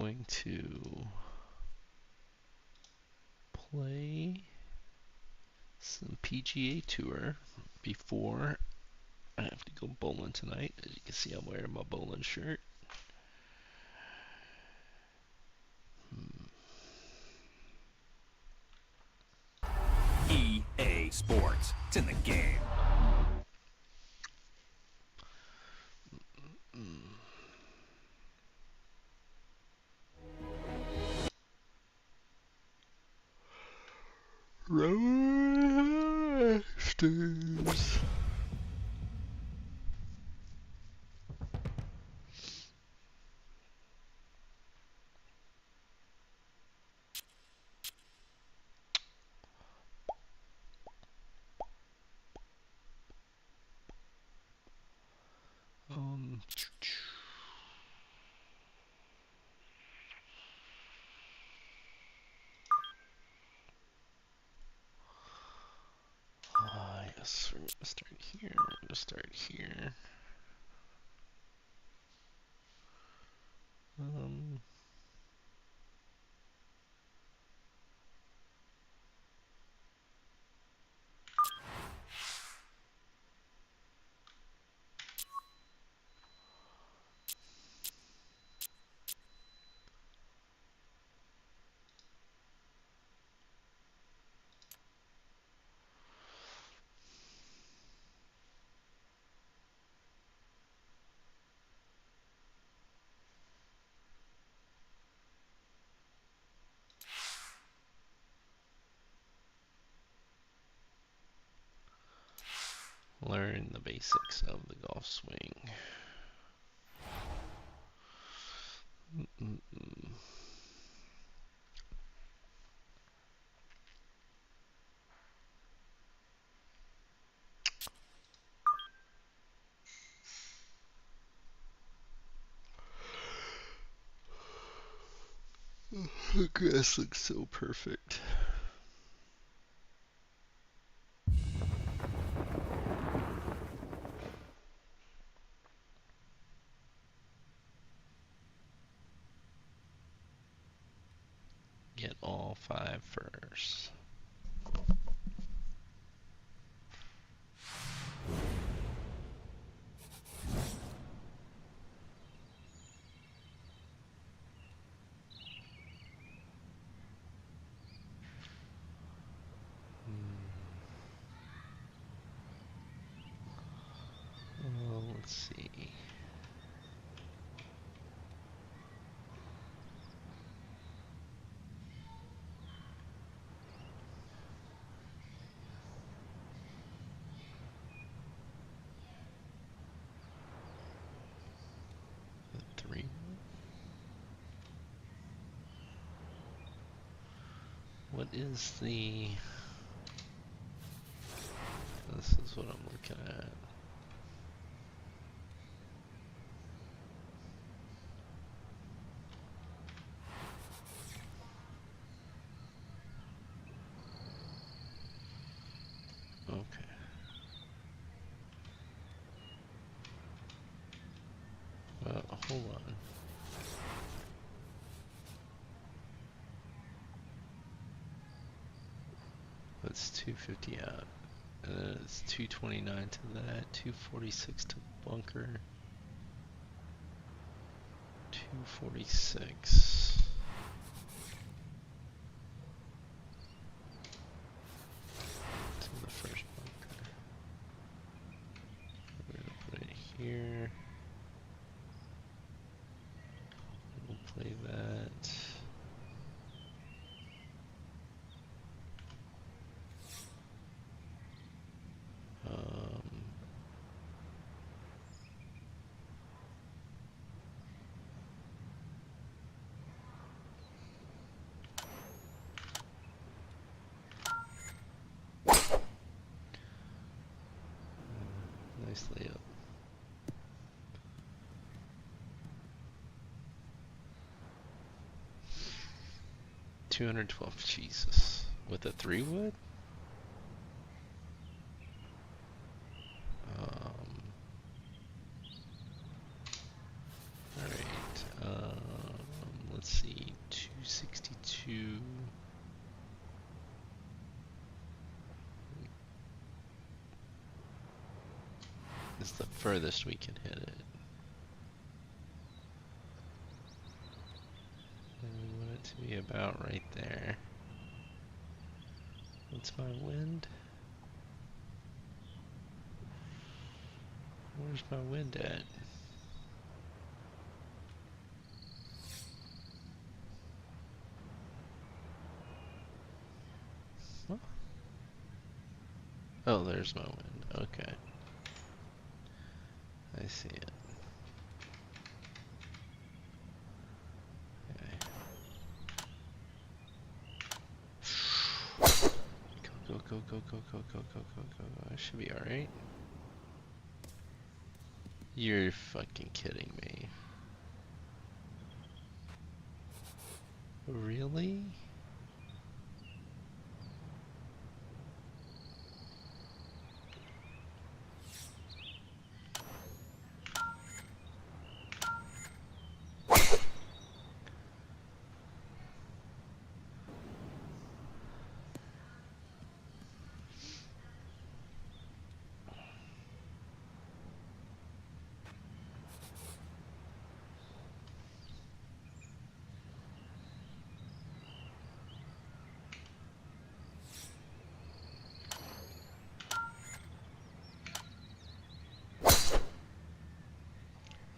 going to play some PGA Tour before I have to go bowling tonight. As you can see, I'm wearing my bowling shirt. EA Sports. It's in the game. Roasters. Yes, we're gonna start here. We're gonna start here. Learn the basics of the golf swing. The grass looks so perfect. Get all 5 first. Let's see. The 3. What is the... This is what I'm looking at. Okay. Hold on. That's 250 out. It's 229 to that, 246 to bunker, 246 to the first bunker. We're gonna put it here. We'll play that. Nice layup. $212, Jesus. With a 3-wood? Alright, let's see. to. It's the furthest we can hit it. And we want it to be about right there. What's my wind? Where's my wind at? Huh? Oh, there's my wind. Okay. I see it. Okay. Go, go, go, go, go, go, go, go, go, go. I should be alright. You're fucking kidding me. Really?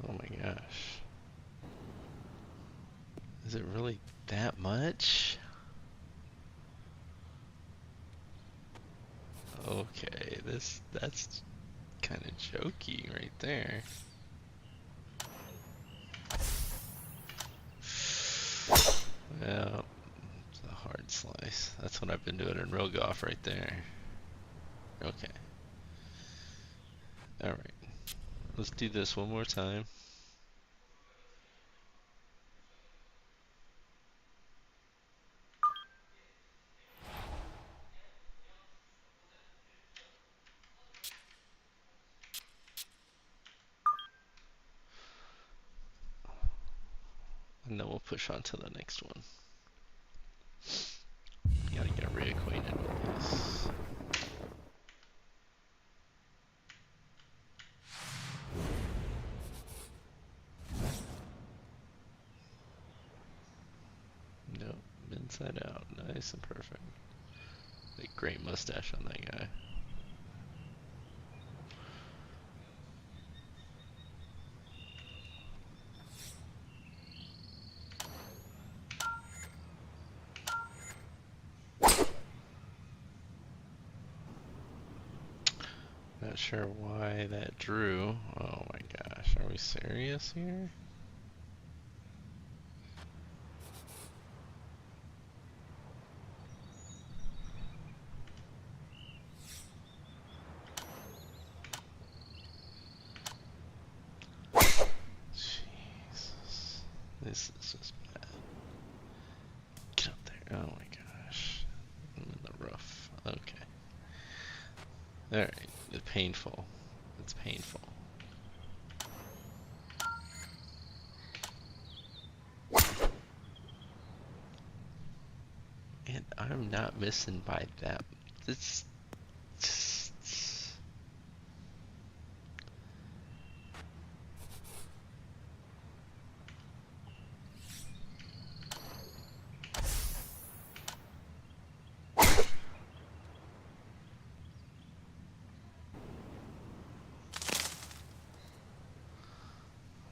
Oh my gosh. Is it really that much? Okay, that's kind of jokey right there. Well, it's a hard slice. That's what I've been doing in real golf right there. Okay. Alright. Let's do this one more time. And then we'll push on to the next one. Gotta get reacquainted with this. Nope, inside out, nice and perfect. A great mustache on that guy. Not sure why that drew. Oh my gosh, are we serious here? Jesus. This is just bad. Get up there. Oh my gosh. I'm in the rough. Okay. Alright. It's painful. It's painful. And I'm not missing by that. It's just.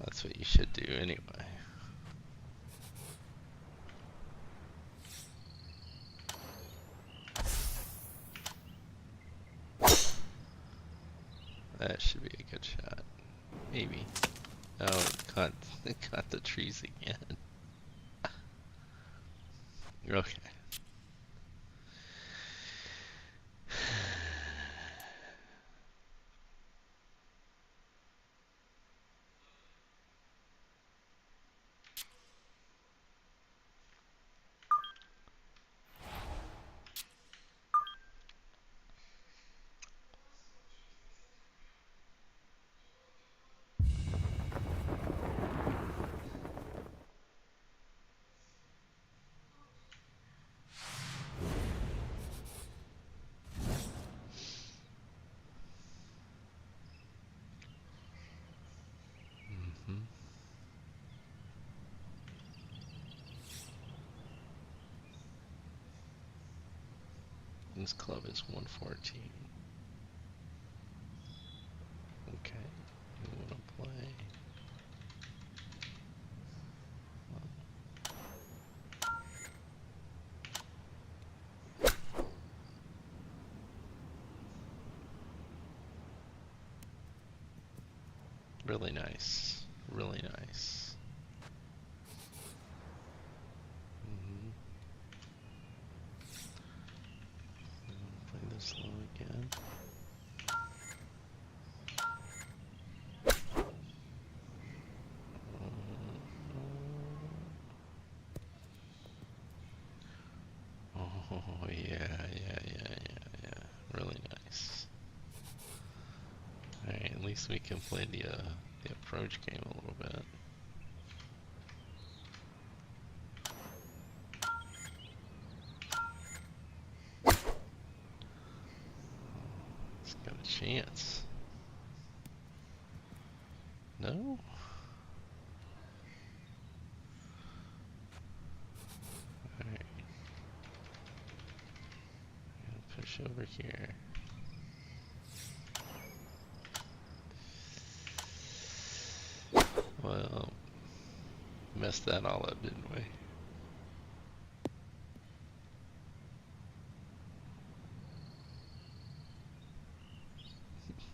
That's what you should do anyway. That should be a good shot. Maybe. Oh, it caught the trees again. Okay. This club is 114. Okay, we want to play. Really nice. Really nice. Play this low again. Oh yeah. Really nice. Alright, at least we can play the approach game a little bit. It's got a chance. No? Alright. Push over here. Well, messed that all up, didn't we?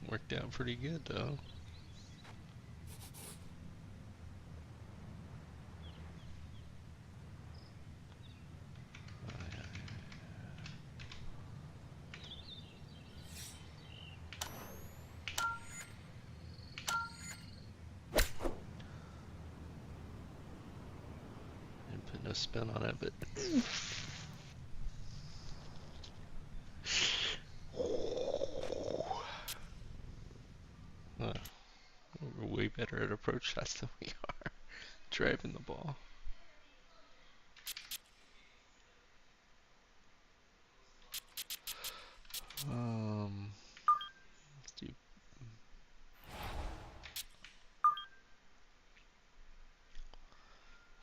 Worked out pretty good though. Didn't put no spin on it, but we're way better at approach shots than we are driving the ball. Let's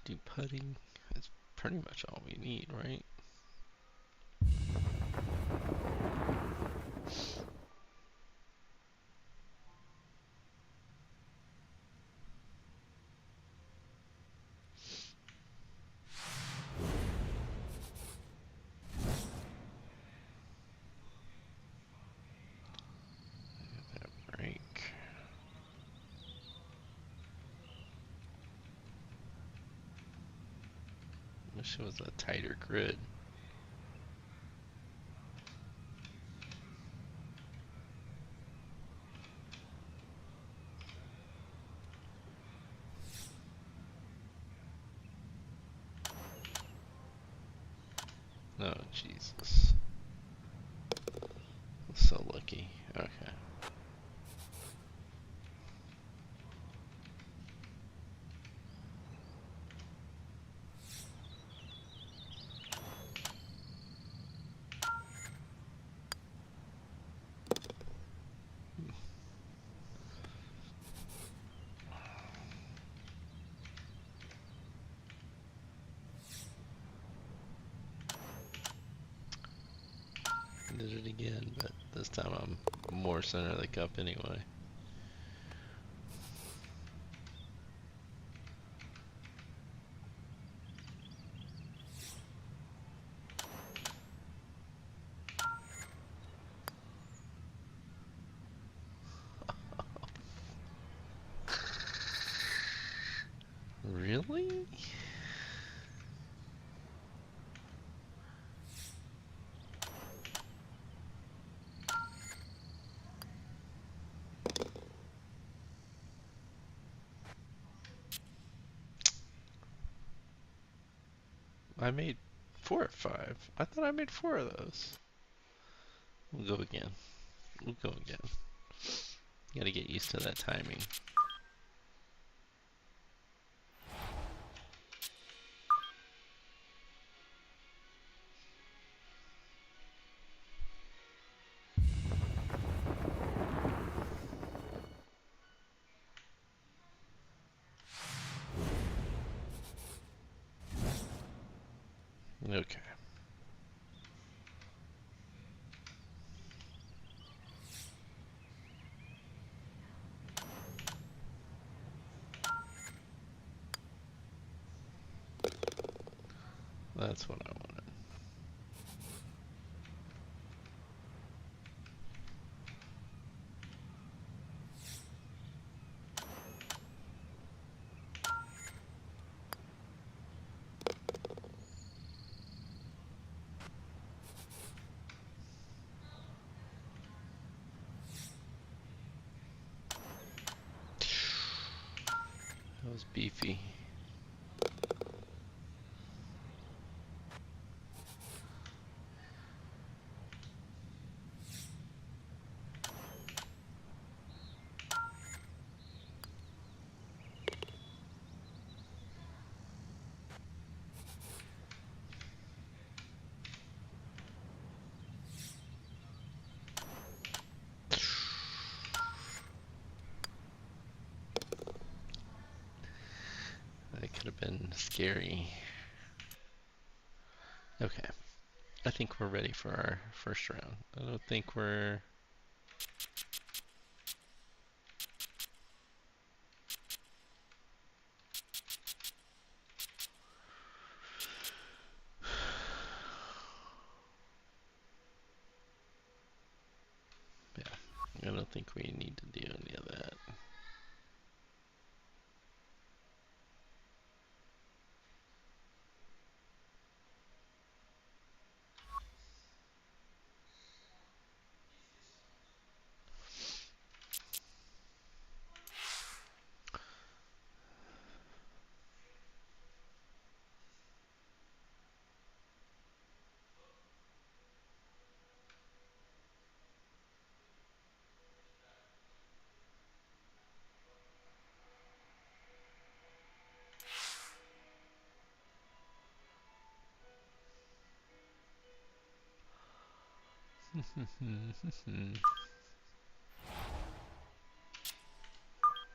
do putting. That's pretty much all we need, right? That break. Wish it was a tighter grid. Oh, Jesus. So lucky. Okay. Did it again, but this time I'm more center of the cup anyway. Really? I made 4 or 5. I thought I made 4 of those. We'll go again. We'll go again. Gotta get used to that timing. Okay. That's what I wanted. That was beefy. That could have been scary. Okay. I think we're ready for our first round. I don't think we're... Yeah, I don't think we need to do any of that.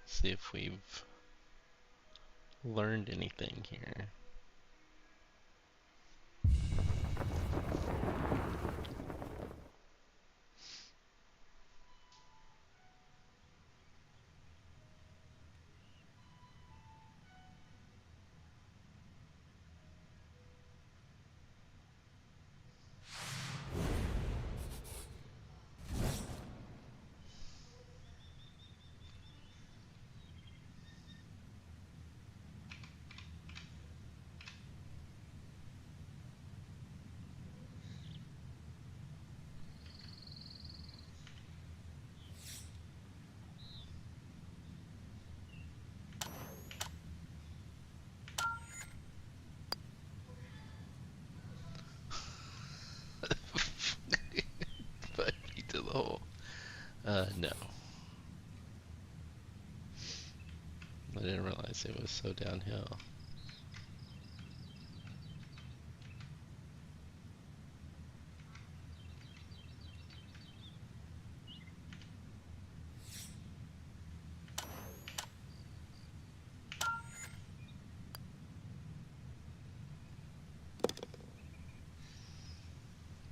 See if we've learned anything here. Five feet to the hole. No. I didn't realize it was so downhill.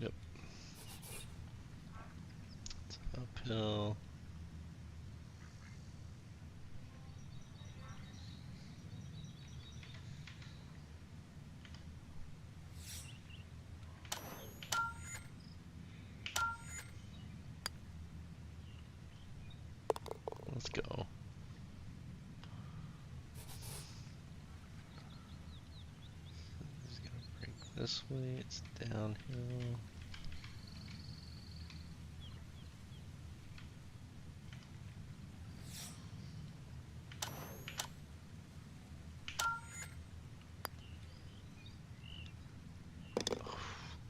Yep. It's uphill. Let's go. Just gonna break this way. It's downhill.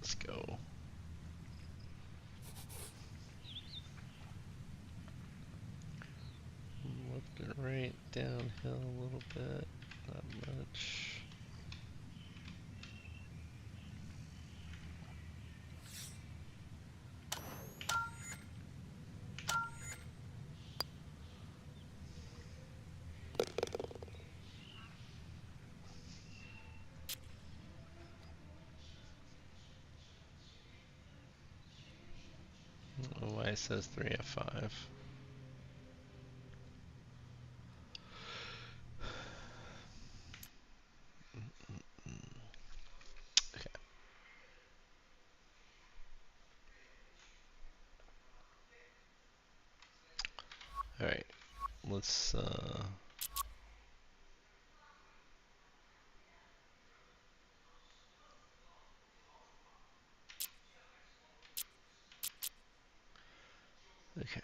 Let's go. Left and right, downhill a little bit. Not much. I don't know why it says 3F5. All right, let's. Okay.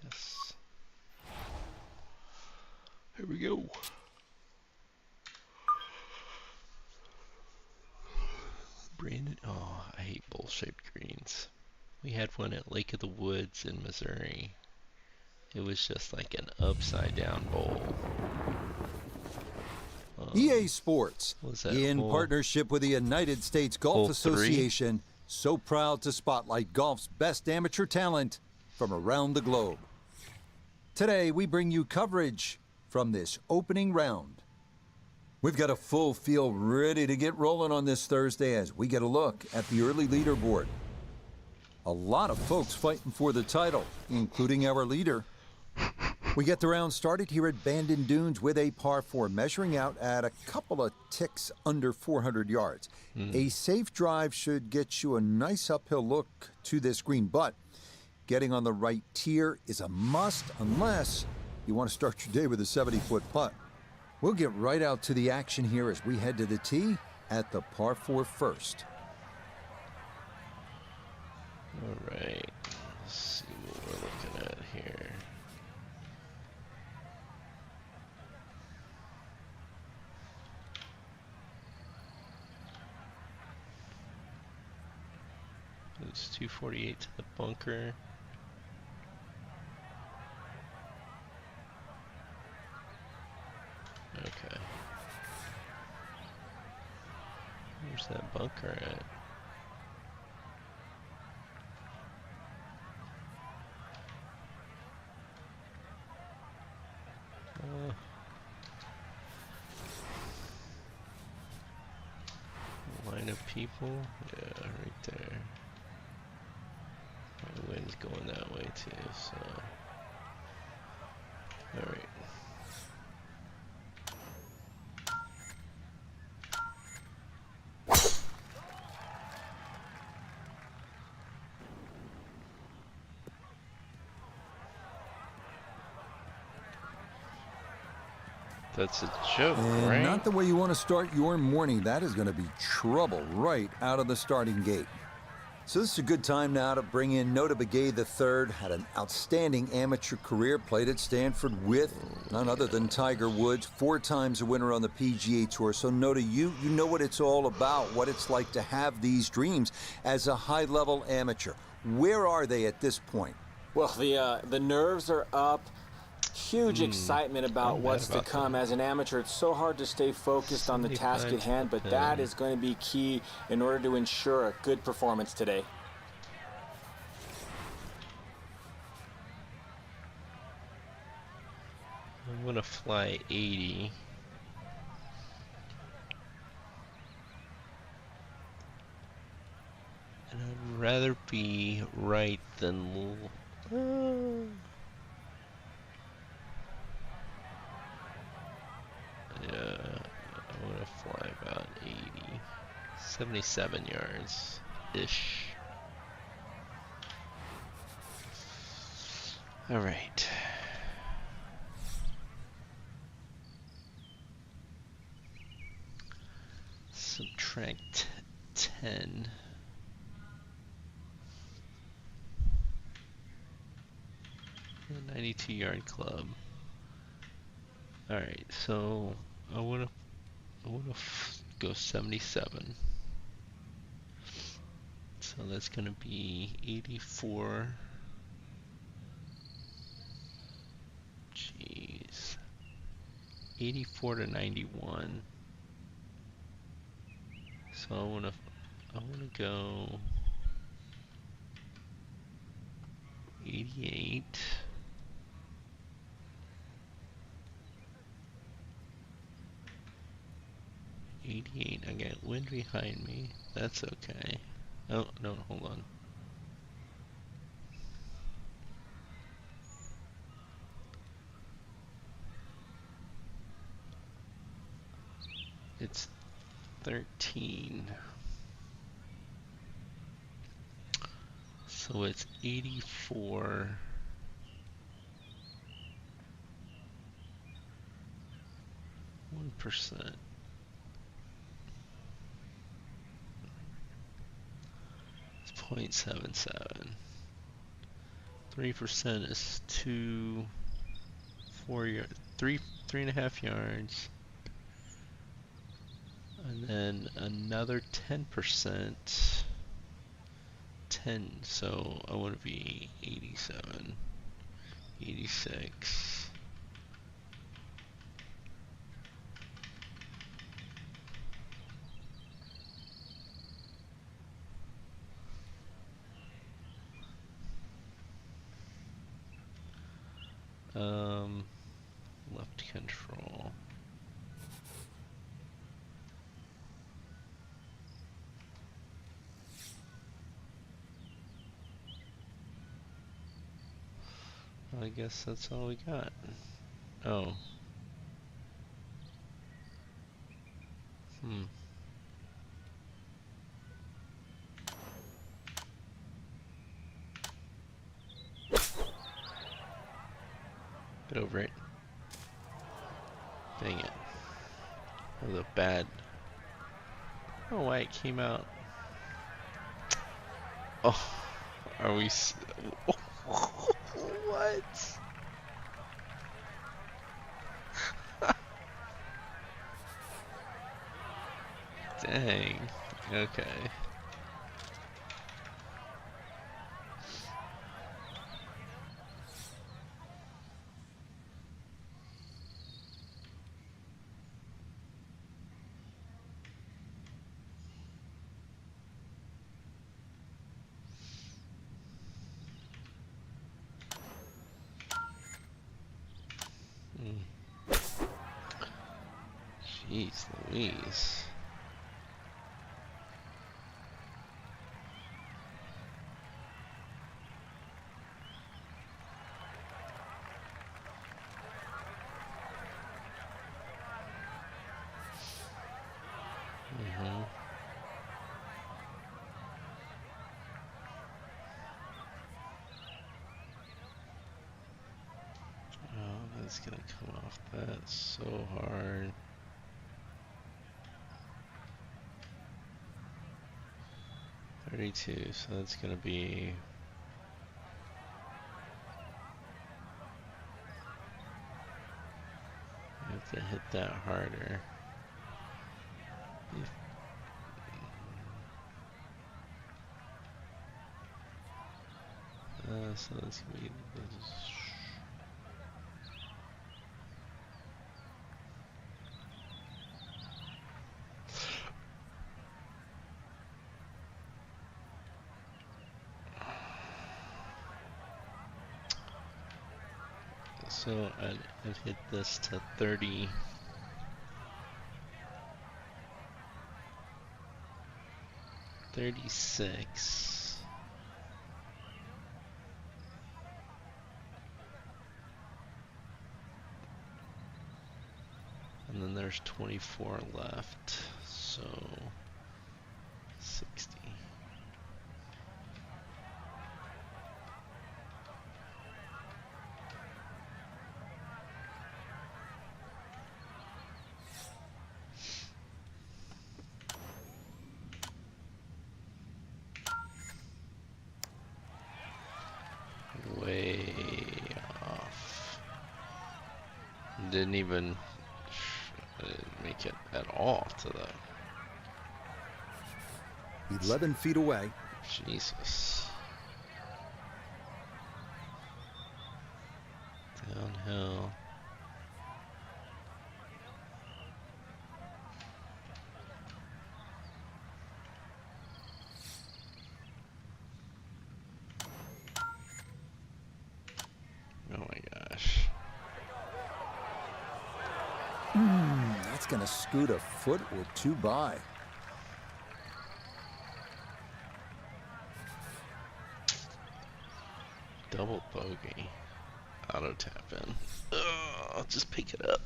Yes. Here we go. Brandon. Oh, I hate bowl-shaped greens. We had one at Lake of the Woods in Missouri. It was just like an upside down bowl. EA Sports, What was that? in partnership with the United States Golf Hole 3? Association, so proud to spotlight golf's best amateur talent from around the globe. Today, we bring you coverage from this opening round. We've got a full field ready to get rolling on this Thursday as we get a look at the early leaderboard. A lot of folks fighting for the title, including our leader. We get the round started here at Bandon Dunes with a par 4 measuring out at a couple of ticks under 400 yards. A safe drive should get you a nice uphill look to this green, but getting on the right tier is a must unless you want to start your day with a 70-foot putt. We'll get right out to the action here as we head to the tee at the par 4 first. All right. Let's see what we're looking at here. It's 248 to the bunker. Okay. Where's that bunker at? Line of people? Yeah, right there. The wind's going that way too, so. Alright. That's a joke, And right? not the way you want to start your morning. That is going to be trouble right out of the starting gate. So this is a good time now to bring in Nota Begay III. Had an outstanding amateur career, played at Stanford with none other than Tiger Woods, 4 times a winner on the PGA Tour. So Nota, you know what it's all about, what it's like to have these dreams as a high-level amateur. Where are they at this point? Well, the nerves are up. Huge excitement about what's to come. As an amateur, it's so hard to stay focused on the task at hand, but that is going to be key in order to ensure a good performance today. I'm gonna fly 80. And I'd rather be right than yeah, I want to fly about 80, 77 yards-ish. All right. Subtract 10. The 92-yard club. All right, so I wanna go 77. So that's gonna be 84. Jeez, 84 to 91. So I wanna go 88. 88, I got wind behind me. That's okay. Oh, no, hold on. It's 13. So it's 84. 1%. It's 0.77. 3% is 3.5 yards. And then another 10%. 10, so I want to be 87, 86. Left control. I guess that's all we got. Oh. Get over it. Dang it. That was a bad. Oh, why it came out. Oh, are we? What? Dang. Okay. Jeez Louise. Oh, that's gonna come off that so hard. $32, so that's gonna be. I have to hit that harder. So that's gonna be this. So I'd hit this to 30. 36. And then there's 24 left, so 60. Way off. Didn't even make it at all to the 11 feet away. Jesus. Downhill. Oh my gosh. That's gonna scoot a foot or two by. Double bogey. Auto tap in. Ugh, just pick it up.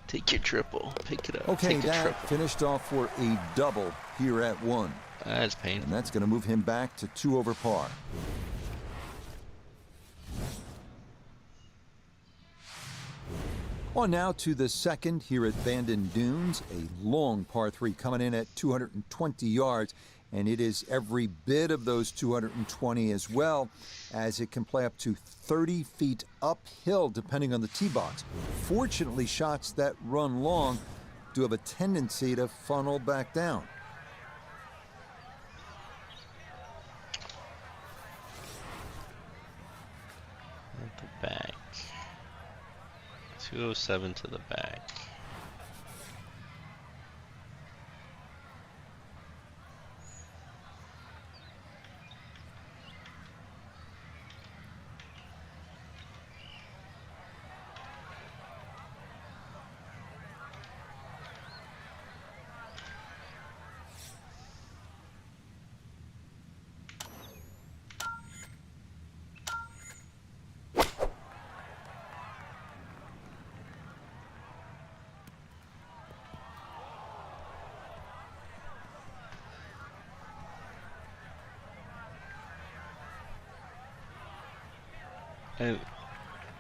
Take your triple. Pick it up. Okay, Take a that triple. finished off for a double here at 1. That's And painful. that's going to move him back to 2 over par. On now to the second here at Bandon Dunes, a long par 3 coming in at 220 yards, and it is every bit of those 220 as well, as it can play up to 30 feet uphill depending on the tee box. Fortunately, shots that run long do have a tendency to funnel back down. At the back. 207 to the back.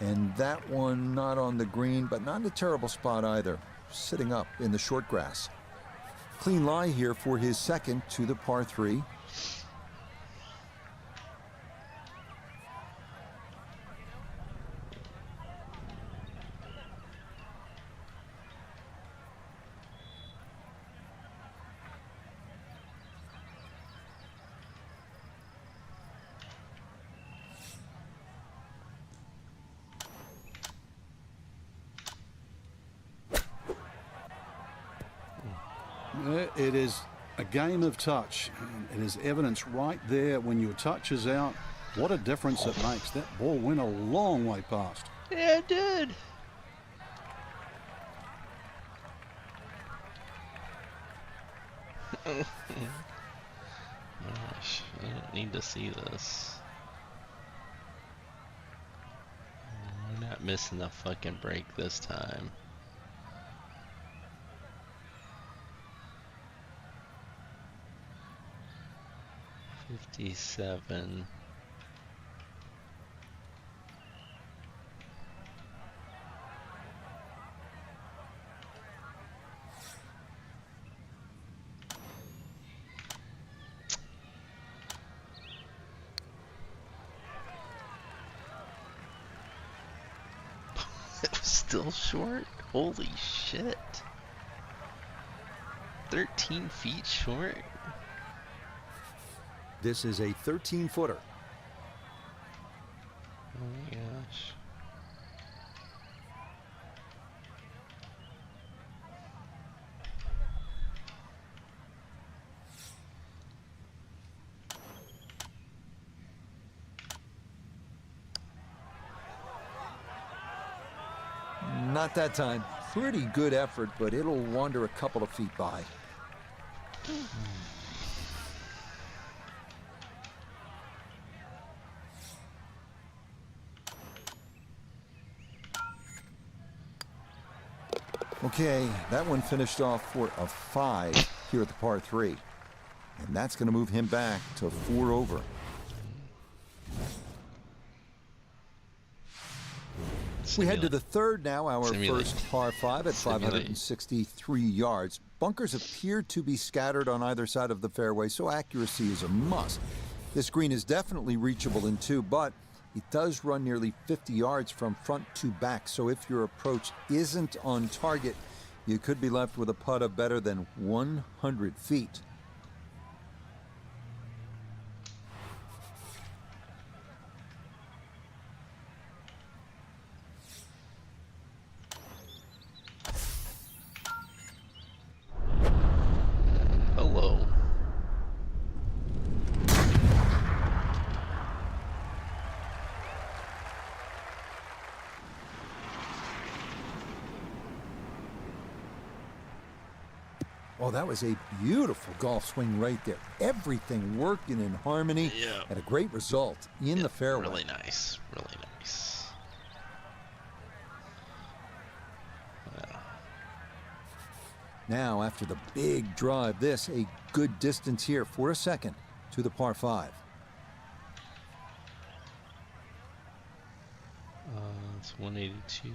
And that one not on the green, but not in a terrible spot either, sitting up in the short grass. Clean lie here for his second to the par 3. It is a game of touch. It is evidence right there when your touch is out. What a difference it makes. That ball went a long way past. Yeah, it did. Gosh, I don't need to see this. We're not missing the fucking break this time. $57. It was still short? Holy shit. 13 feet short? This is a 13-footer. Oh my gosh. Not that time. Pretty good effort, but it'll wander a couple of feet by. Okay, that one finished off for a 5 here at the par 3. And that's going to move him back to 4 over. We head to the third now, our first par 5 at 563 yards. Bunkers appear to be scattered on either side of the fairway, so accuracy is a must. This green is definitely reachable in 2, but it does run nearly 50 yards from front to back, so if your approach isn't on target, you could be left with a putt of better than 100 feet. Hello. Oh, that was a beautiful golf swing right there. Everything working in harmony and a great result in the fairway. Really nice. Really nice. Now, after the big drive, this a good distance here for a second to the par 5. It's 182.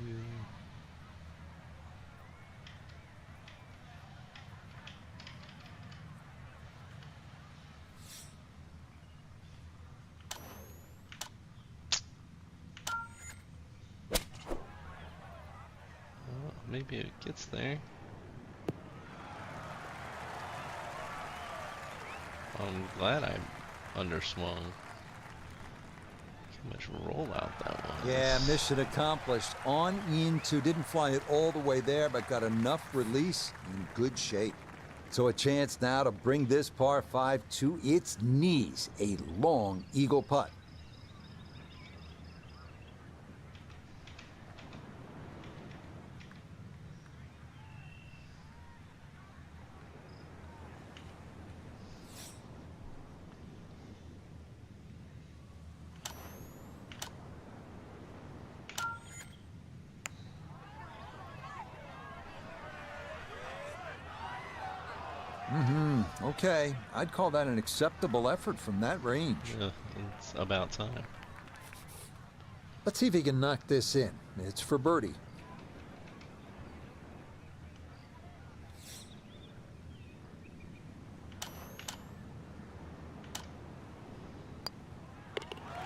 Maybe it gets there. I'm glad I underswung. How much rollout that was. Yeah, mission accomplished. On into, didn't fly it all the way there, but got enough release in good shape. So a chance now to bring this par 5 to its knees. A long eagle putt. Okay, I'd call that an acceptable effort from that range. Yeah, it's about time. Let's see if he can knock this in. It's for birdie.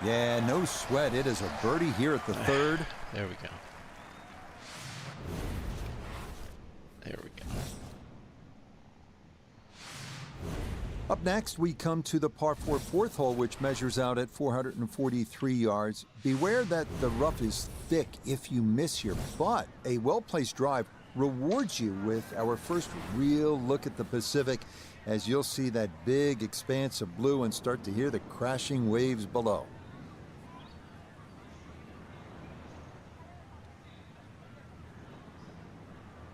Yeah, no sweat. It is a birdie here at the 3rd. There we go. There we go. Up next, we come to the par 4 4th hole, which measures out at 443 yards. Beware that the rough is thick if you miss here, but a well-placed drive rewards you with our first real look at the Pacific, as you'll see that big expanse of blue and start to hear the crashing waves below.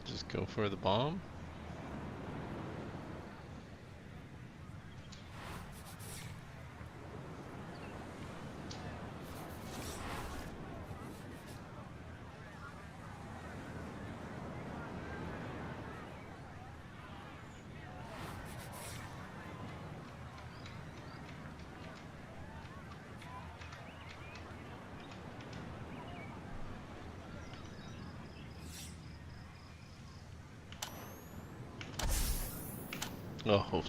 Just go for the bomb. Oh,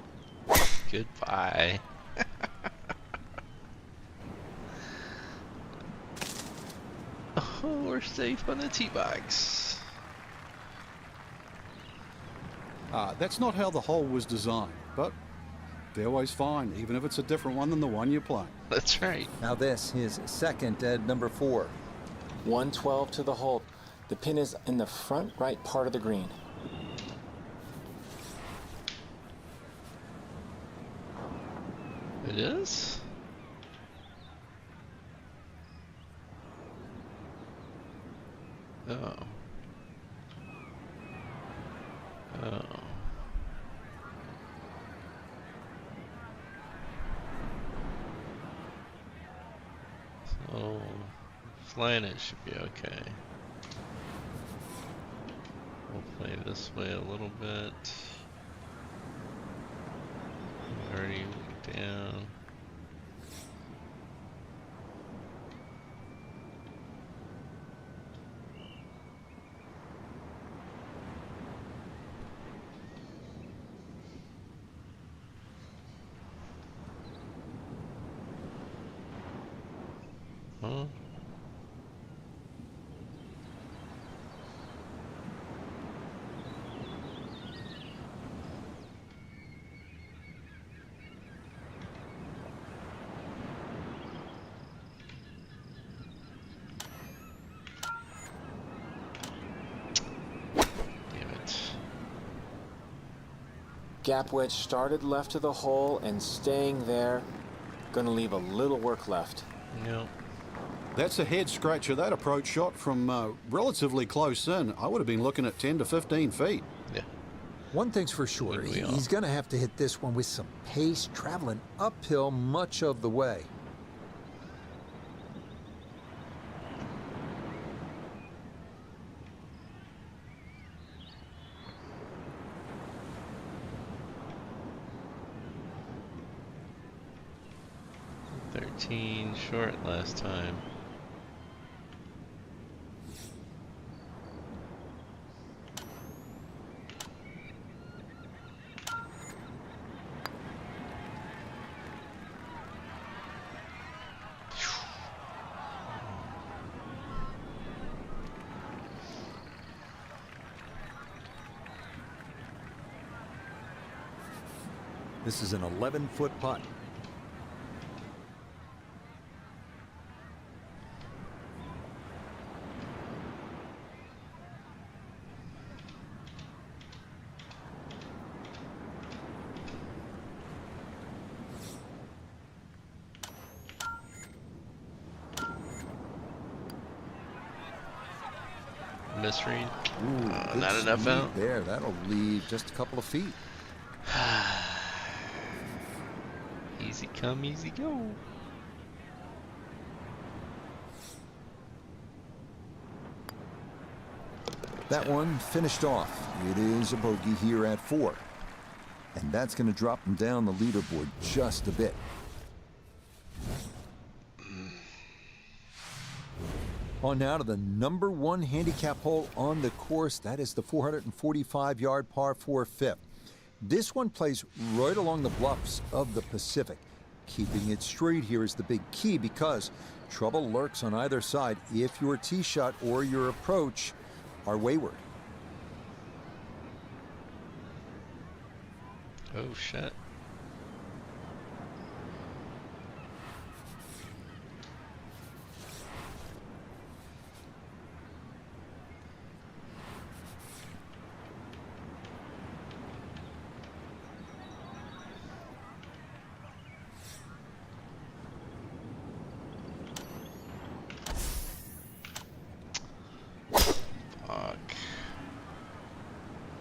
goodbye. Oh, we're safe on the tee box. That's not how the hole was designed, but fairway's fine, even if it's a different one than the one you're playing. That's right. Now this, his second at number 4. 112 to the hole. The pin is in the front right part of the green. It is? Oh. Oh. So, flying it should be okay. We'll play this way a little bit. Already down. Huh? Damn it. Gap wedge started left of the hole and staying there. Gonna leave a little work left. Nope. That's a head scratcher. That approach shot from relatively close in. I would have been looking at 10 to 15 feet. Yeah. One thing's for sure, Wouldn't we all? he's going to have to hit this one with some pace, traveling uphill much of the way. 13 short last time. This is an 11-foot putt. Misread. Ooh, Not enough speed out. there. That'll leave just a couple of feet. Easy come, easy go. That one finished off. It is a bogey here at 4. And that's going to drop him down the leaderboard just a bit. On now to the number 1 handicap hole on the course. That is the 445-yard par 4 fifth. This one plays right along the bluffs of the Pacific. Keeping it straight here is the big key because trouble lurks on either side if your tee shot or your approach are wayward. Oh shit.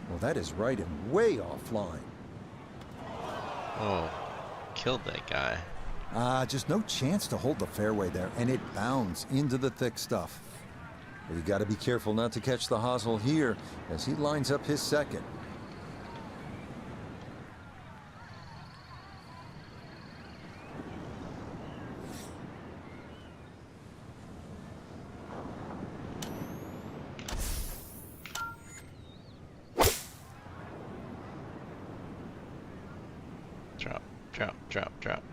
Well, that is right and way offline. Oh, killed that guy. Just no chance to hold the fairway there, and it bounds into the thick stuff. Well, you got to be careful not to catch the hosel here as he lines up his second. Drop, drop, drop, drop.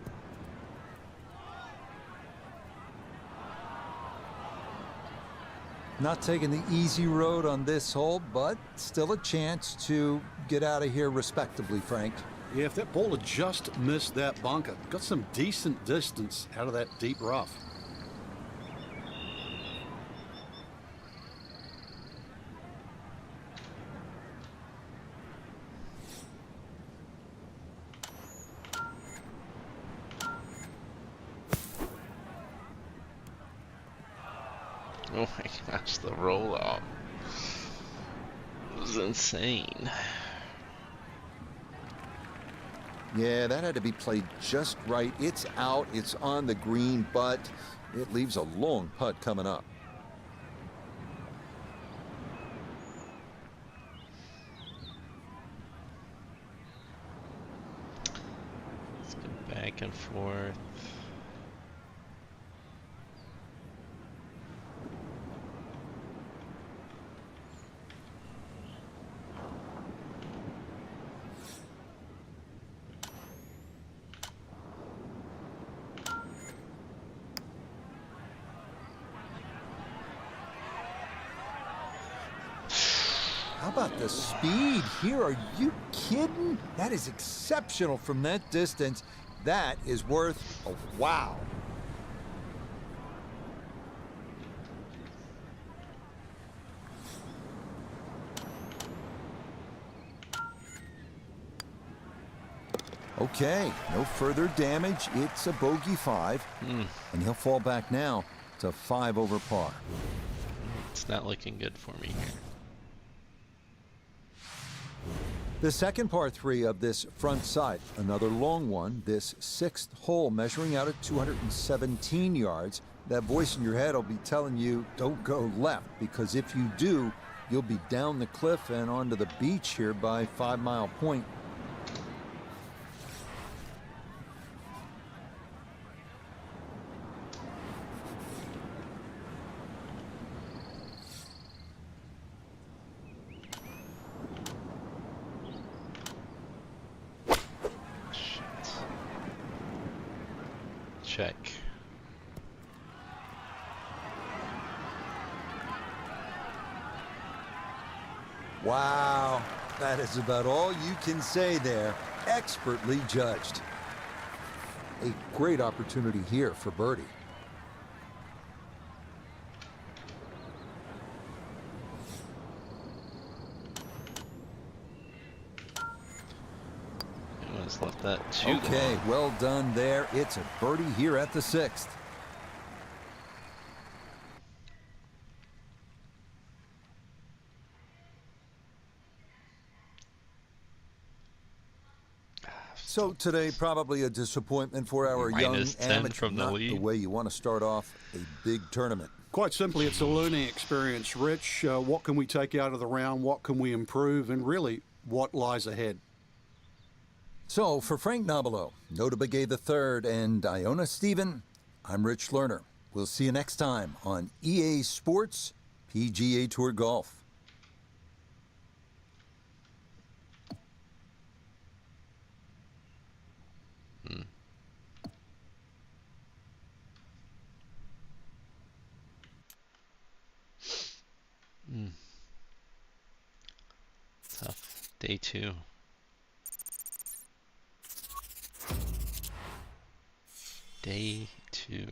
Not taking the easy road on this hole, but still a chance to get out of here respectably, Frank. Yeah, if that ball had just missed that bunker, got some decent distance out of that deep rough. Oh my gosh, the roll off was insane. Yeah, that had to be played just right. It's out, it's on the green, but it leaves a long putt coming up. Let's go back and forth. How about the speed here? Are you kidding? That is exceptional from that distance. That is worth a wow. Okay, no further damage. It's a bogey 5, and he'll fall back now to 5 over par. It's not looking good for me here. The second par 3 of this front side, another long one, this 6th hole measuring out at 217 yards. That voice in your head will be telling you, don't go left, because if you do, you'll be down the cliff and onto the beach here by 5 Mile Point. check. Wow, that is about all you can say there. Expertly judged. A great opportunity here for birdie. Almost left that too Okay, long. well done there. It's a birdie here at the 6th. So today, probably a disappointment for our young Minus 10 amateur. from the Not lead. the way you want to start off a big tournament. Quite simply, it's a learning experience, Rich. What can we take out of the round? What can we improve? And really, what lies ahead? So for Frank Nobilo, Nota Begay III, and Iona Stephen, I'm Rich Lerner. We'll see you next time on EA Sports PGA Tour Golf. Tough. Day 2. Day 2.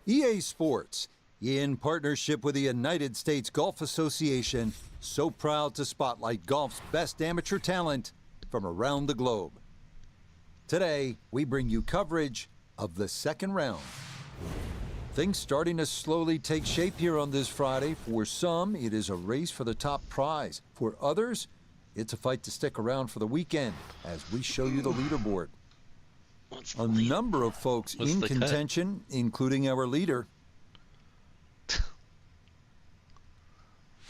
EA Sports, in partnership with the United States Golf Association, so proud to spotlight golf's best amateur talent from around the globe. Today, we bring you coverage of the second round. Things starting to slowly take shape here on this Friday. For some, it is a race for the top prize. For others, it's a fight to stick around for the weekend as we show you the leaderboard. A number of folks in contention, including our leader.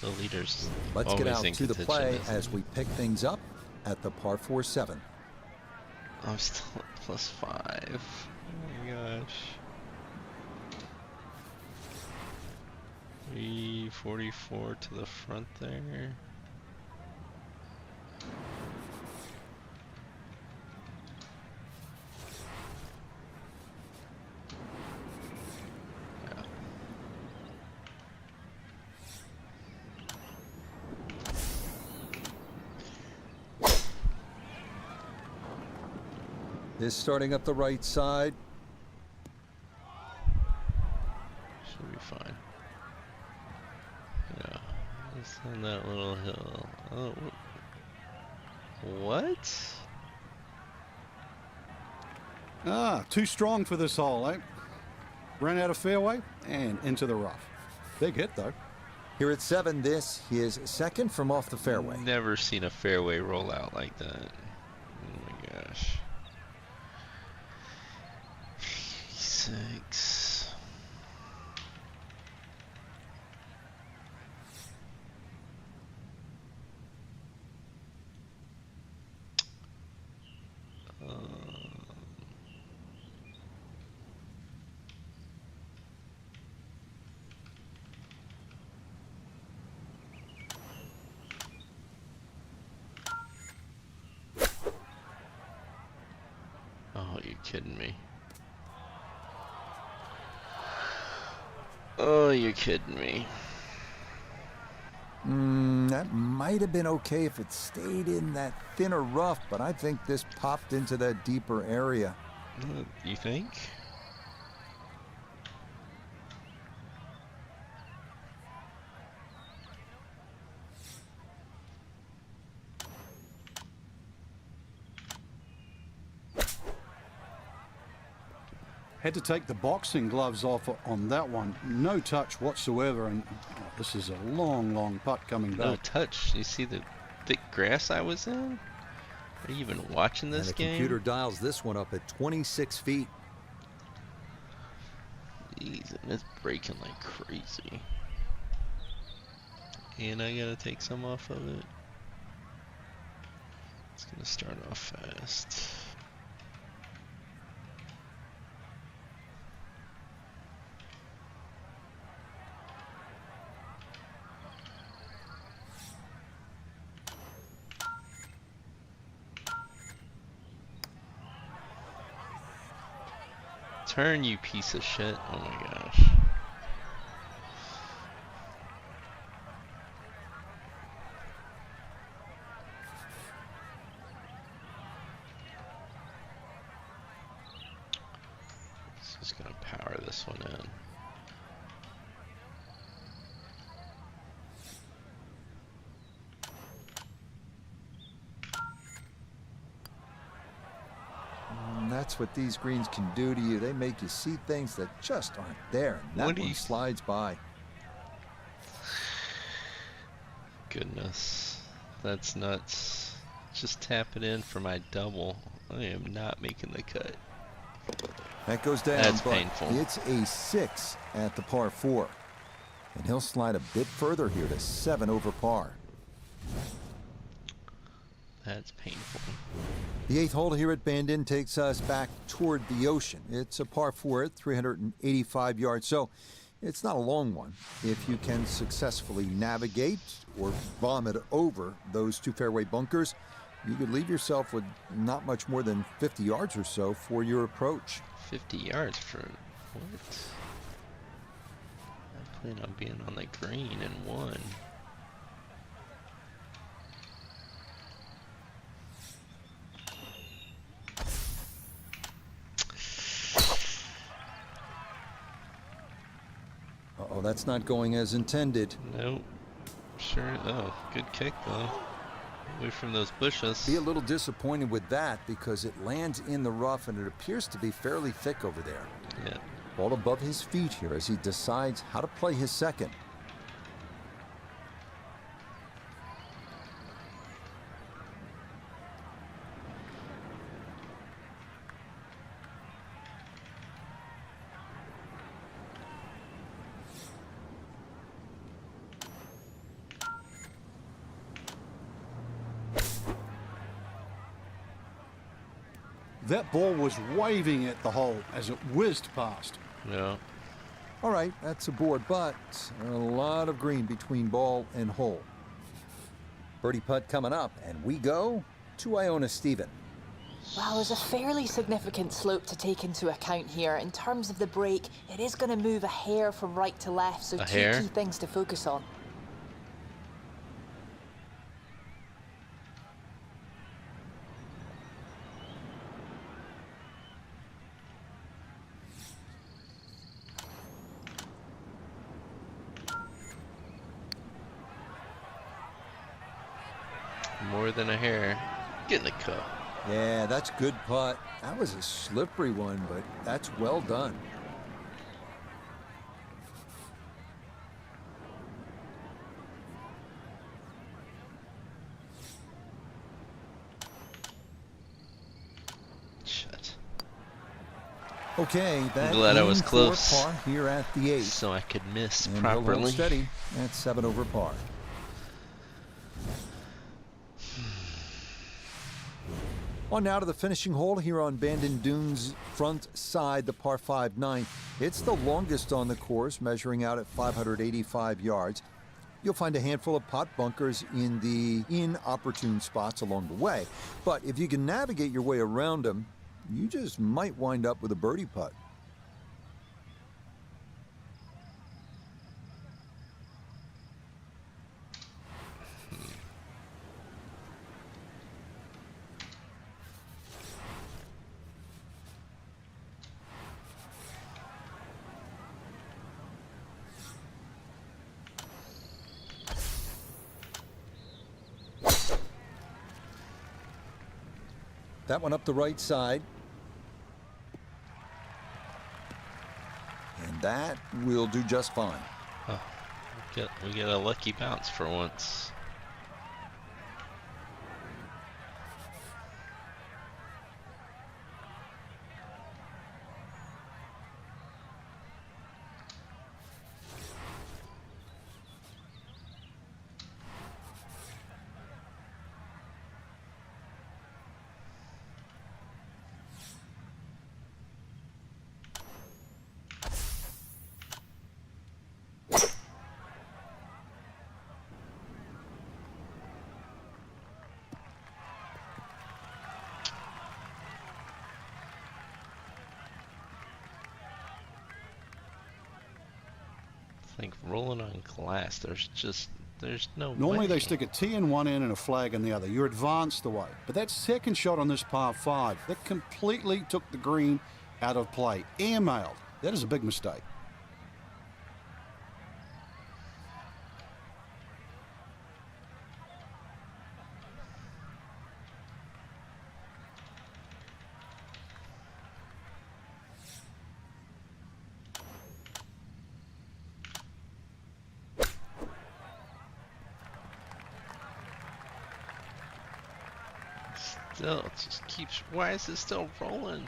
The leaders. Let's get out to the play as we pick things up at the par 4-7. I'm still at +5. Oh my gosh. 344 to the front there. This starting up the right side. Should be fine. Yeah, it's on that little hill. Oh, what? Too strong for this hole, eh? Ran out of fairway and into the rough. Big hit, though. Here at 7, this is second from off the fairway. Never seen a fairway roll out like that. Oh my gosh. 6. Oh, you're kidding me. Oh, you're kidding me. That might have been okay if it stayed in that thinner rough, but I think this popped into that deeper area. You think? Had to take the boxing gloves off on that one. No touch whatsoever, and this is a long, long putt coming back. No touch. You see the thick grass I was in? Are you even watching this and the game? Computer dials this one up at 26 feet. Jeez, and it's breaking like crazy. And I gotta take some off of it. It's gonna start off fast. Turn, you piece of shit. Oh my gosh. Just gonna power this one in. That's what these greens can do to you. They make you see things that just aren't there. And that one slides by. Goodness. That's nuts. Just tap it in for my double. I am not making the cut. That goes down. That's but painful. It's a 6 at the par 4. And he'll slide a bit further here to 7 over par. That's painful. The 8th hole here at Bandon takes us back toward the ocean. It's a par 4 at 385 yards, so it's not a long one. If you can successfully navigate or vomit over those 2 fairway bunkers, you could leave yourself with not much more than 50 yards or so for your approach. 50 yards for what? I plan on being on the green in 1. Uh-oh, that's not going as intended. Nope. Sure. Oh, good kick though. Away from those bushes. Be a little disappointed with that because it lands in the rough and it appears to be fairly thick over there. Yeah. Ball above his feet here as he decides how to play his second. That ball was waving at the hole as it whizzed past. Yeah. All right, that's a board, but a lot of green between ball and hole. Birdie putt coming up, and we go to Iona Stephen. Well, there's a fairly significant slope to take into account here. In terms of the break, it is going to move a hair from right to left, so two key things to focus on. More than a hair. Get in the cup. Yeah, that's good putt. That was a slippery one, but that's well done. Shit. Okay, that I'm glad I was in for close. par here at the 8th. So I could miss And he'll hold properly. steady at 7 over par. On now to the finishing hole here on Bandon Dunes' front side, the par 5-9. It's the longest on the course, measuring out at 585 yards. You'll find a handful of pot bunkers in the inopportune spots along the way. But if you can navigate your way around them, you just might wind up with a birdie putt. That one up the right side. And that will do just fine. Oh, we get a lucky bounce for once. Like rolling on glass, there's no Normally way. they stick a tee in one end and a flag in the other. You're advanced the way. But that second shot on this par 5, that completely took the green out of play. Airmailed. That is a big mistake. Still, it just keeps. Why is it still rolling?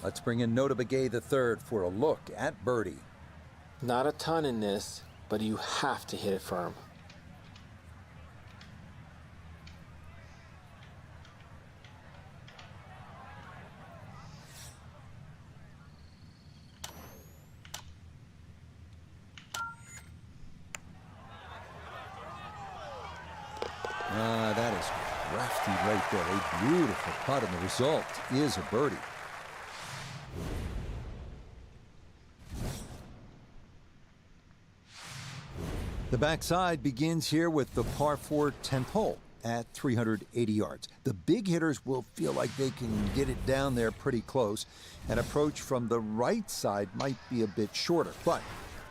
Let's bring in Nota Begay III for a look at birdie. Not a ton in this, but you have to hit it firm. That is crafty right there. A beautiful putt, and the result is a birdie. The backside begins here with the par 4 10th hole at 380 yards. The big hitters will feel like they can get it down there pretty close. An approach from the right side might be a bit shorter, but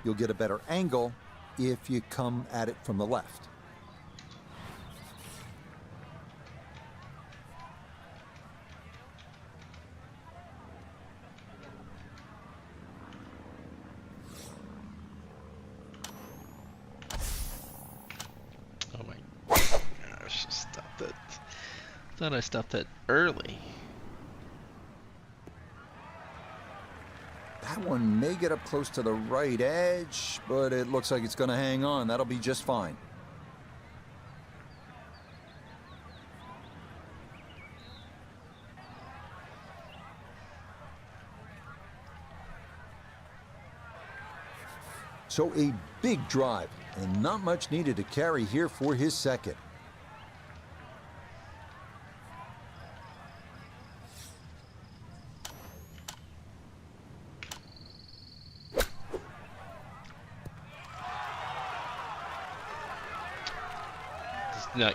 you'll get a better angle if you come at it from the left. Thought I stopped that early. That one may get up close to the right edge, but it looks like it's going to hang on. That'll be just fine. So a big drive, and not much needed to carry here for his second.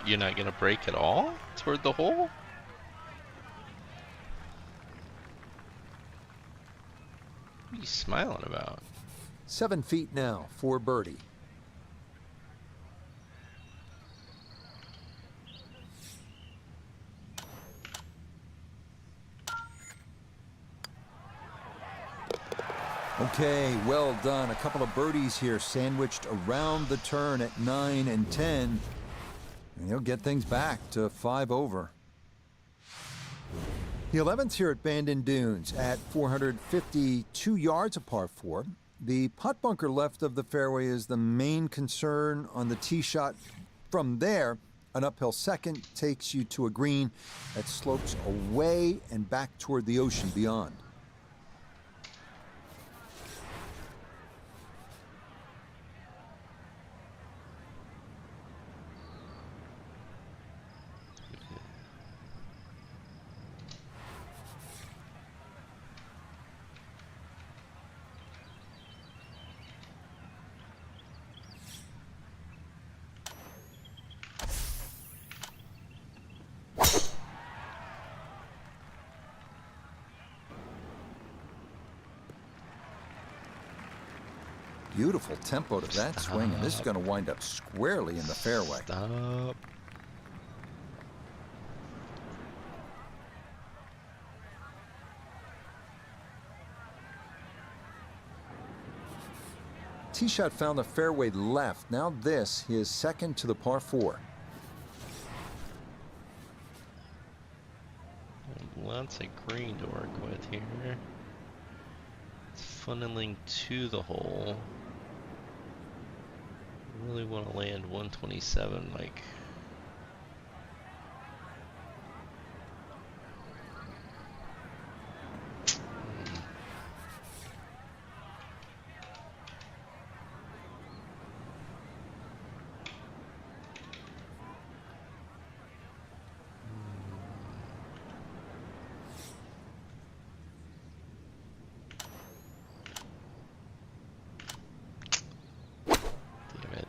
You're not gonna break at all toward the hole? What are you smiling about? 7 feet now for birdie. Okay, well done. A couple of birdies here sandwiched around the turn at 9 and 10. And he'll get things back to 5 over. The 11th here at Bandon Dunes at 452 yards, a par 4. The putt bunker left of the fairway is the main concern on the tee shot. From there, an uphill second takes you to a green that slopes away and back toward the ocean beyond. Beautiful tempo to that swing, and this is going to wind up squarely in the fairway. Stop. Tee shot found the fairway left. Now this, his second to the par 4. Lots of green to work with here. It's funneling to the hole. Really want to land 127 like. Damn it.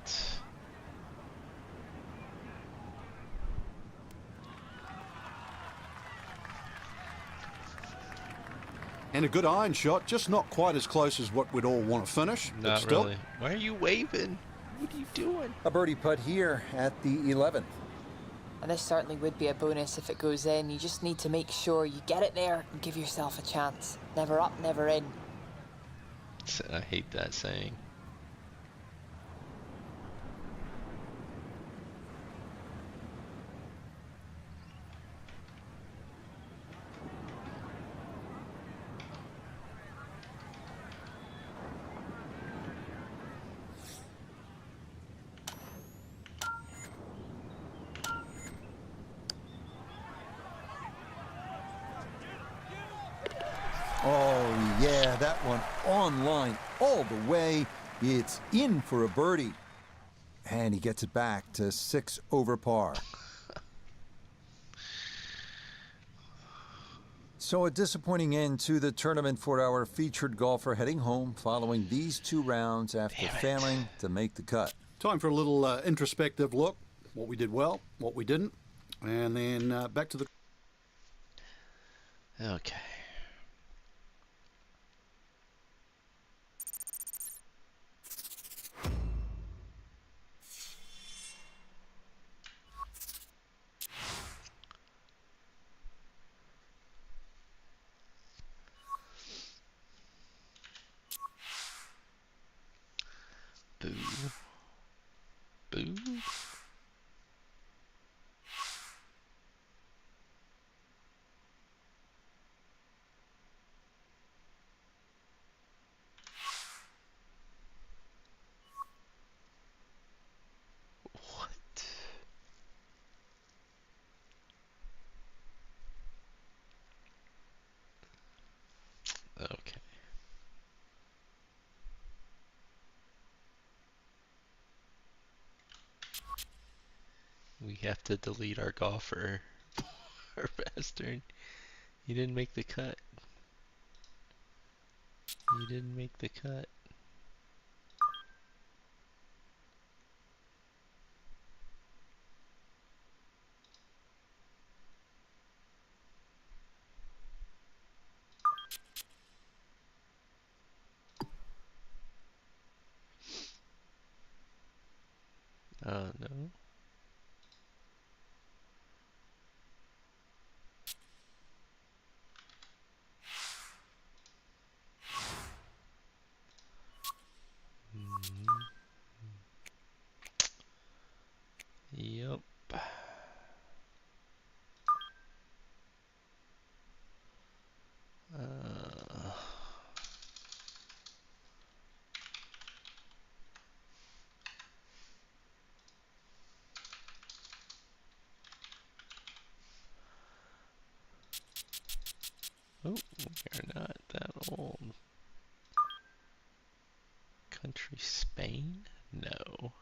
And a good iron shot, just not quite as close as what we'd all want to finish. but Not still, really. Why are you waving? What are you doing? A birdie putt here at the 11th. And this certainly would be a bonus if it goes in. You just need to make sure you get it there and give yourself a chance. Never up, never in. I hate that saying. Oh, yeah, that one on line all the way. It's in for a birdie. And he gets it back to 6 over par. So a disappointing end to the tournament for our featured golfer heading home following these 2 rounds after failing to make the cut. time for a little introspective look. What we did well, what we didn't. And then back to the... Okay. Boo. Boo. We have to delete our golfer. Our bastard. He didn't make the cut. He didn't make the cut. Oh no. Yup. Oh, we are not that old. Country Spain? No.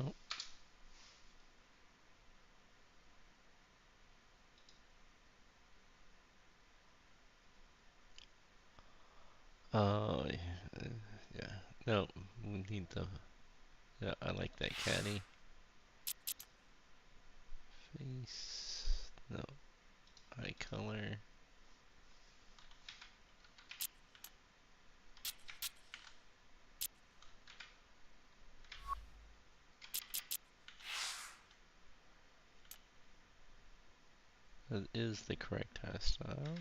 Oh. Oh, yeah. Yeah. No, we need the. Yeah, I like that caddy. Face. No. Eye color. That is the correct hairstyle.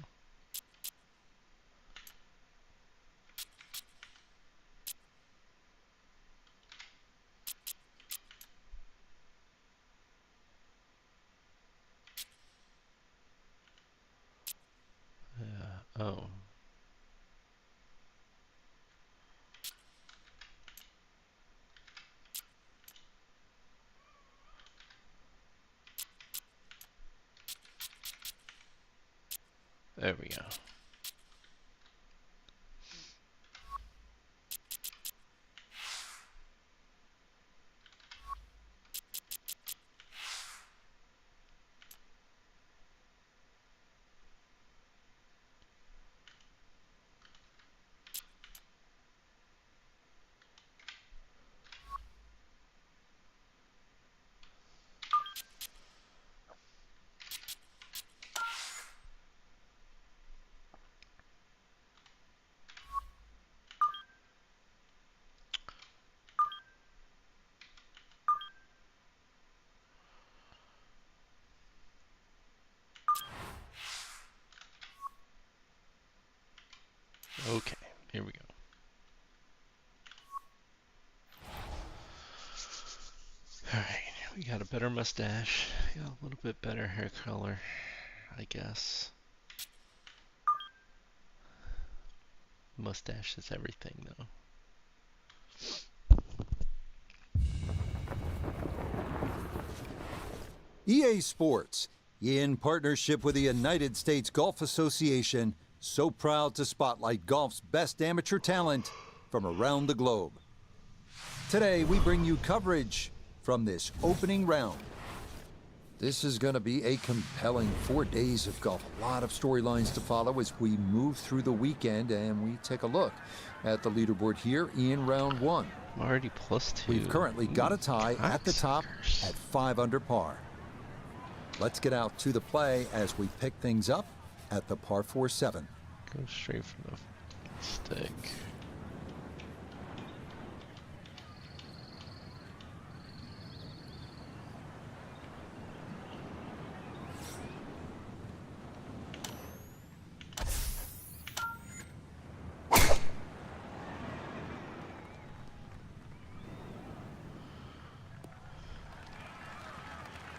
Yeah. Oh. There we go. Okay, here we go. Alright, we got a better mustache. Got a little bit better hair color, I guess. Mustache is everything, though. EA Sports, in partnership with the United States Golf Association, so proud to spotlight golf's best amateur talent from around the globe. Today, we bring you coverage from this opening round. This is going to be a compelling 4 days of golf. A lot of storylines to follow as we move through the weekend, and we take a look at the leaderboard here in round one. I'm already +2. We've currently got a tie at the top at 5 under par. Let's get out to the play as we pick things up at the par 4-7. Go straight from the stick.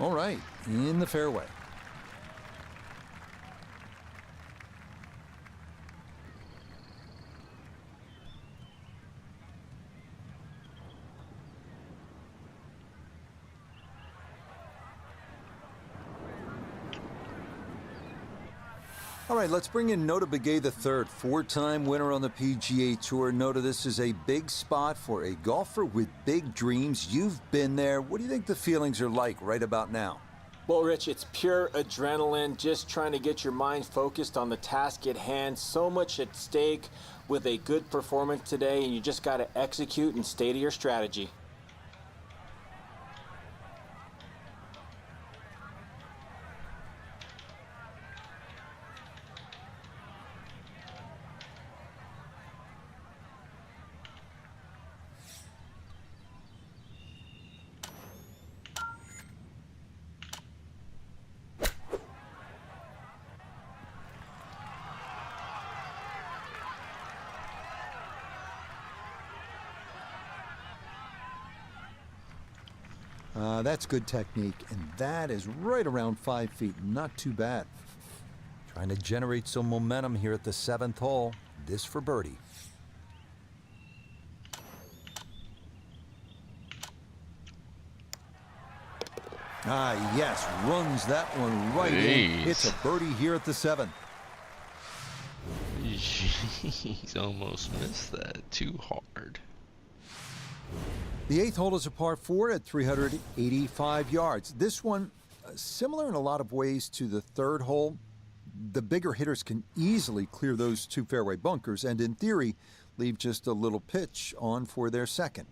All right, in the fairway. All right, let's bring in Nota Begay III, four-time winner on the PGA Tour. Nota, this is a big spot for a golfer with big dreams. You've been there. What do you think the feelings are like right about now? Well, Rich, it's pure adrenaline, just trying to get your mind focused on the task at hand. So much at stake with a good performance today, and you just got to execute and stay to your strategy. That's good technique, and that is right around 5 feet. Not too bad. Trying to generate some momentum here at the 7th hole. This for birdie. Ah, yes, runs that one right in. It's a birdie here at the 7th. He's almost missed that too hard. The 8th hole is a par 4 at 385 yards. This one, similar in a lot of ways to the 3rd hole. The bigger hitters can easily clear those two fairway bunkers and, in theory, leave just a little pitch on for their 2nd.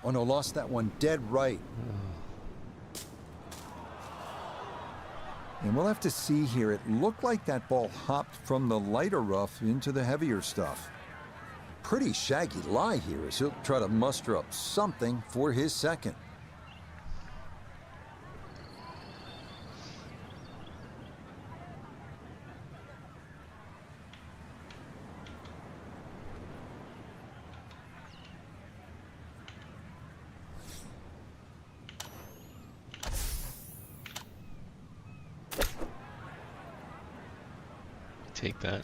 Oh no, lost that one dead right. And we'll have to see here. It looked like that ball hopped from the lighter rough into the heavier stuff. Pretty shaggy lie here as he'll try to muster up something for his 2nd. Take that.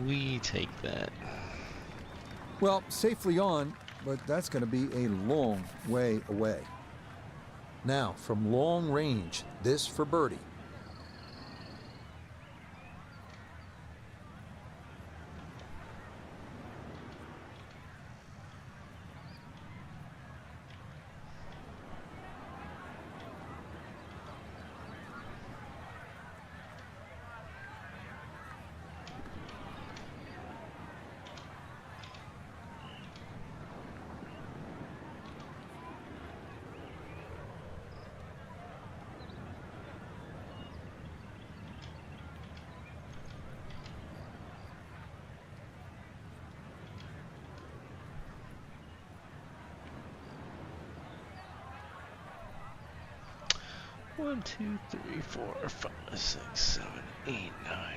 We take that. Well, safely on, but that's going to be a long way away. Now, from long range, this for birdie. One, two, three, 4, 5, 6, 7, 8, 9,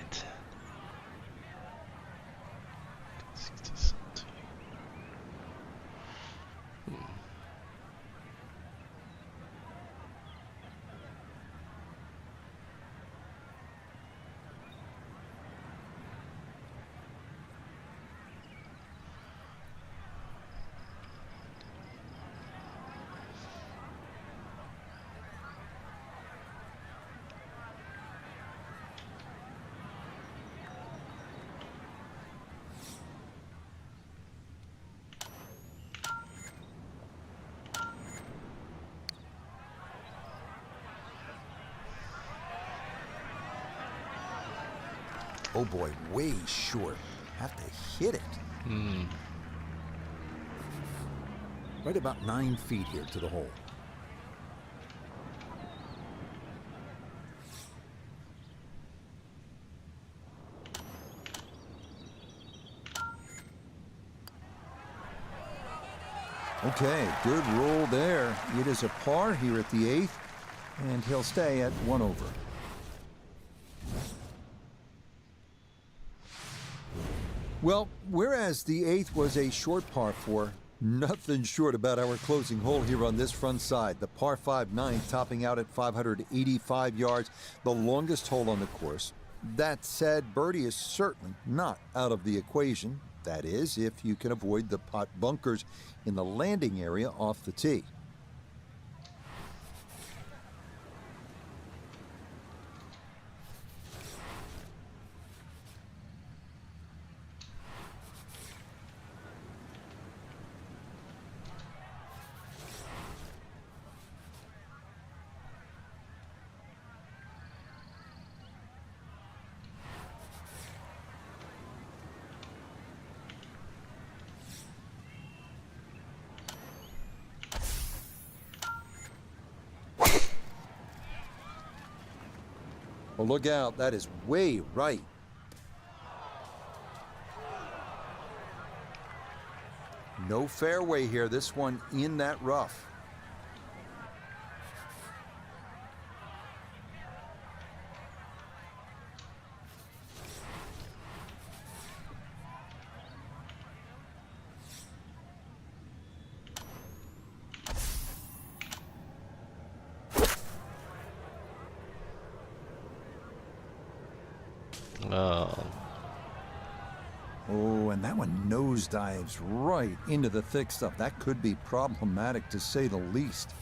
10. 16, 17. Oh boy, way short. have to hit it. Right about 9 feet here to the hole. Okay, good roll there. It is a par here at the 8th, and he'll stay at 1 over. Well, whereas the 8th was a short par 4, nothing short about our closing hole here on this front side. The par 5 9th topping out at 585 yards, the longest hole on the course. That said, birdie is certainly not out of the equation. That is, if you can avoid the pot bunkers in the landing area off the tee. Well, look out, that is way right. No fairway here, this one in that rough. Oh, and that one nosedives right into the thick stuff. That could be problematic, to say the least.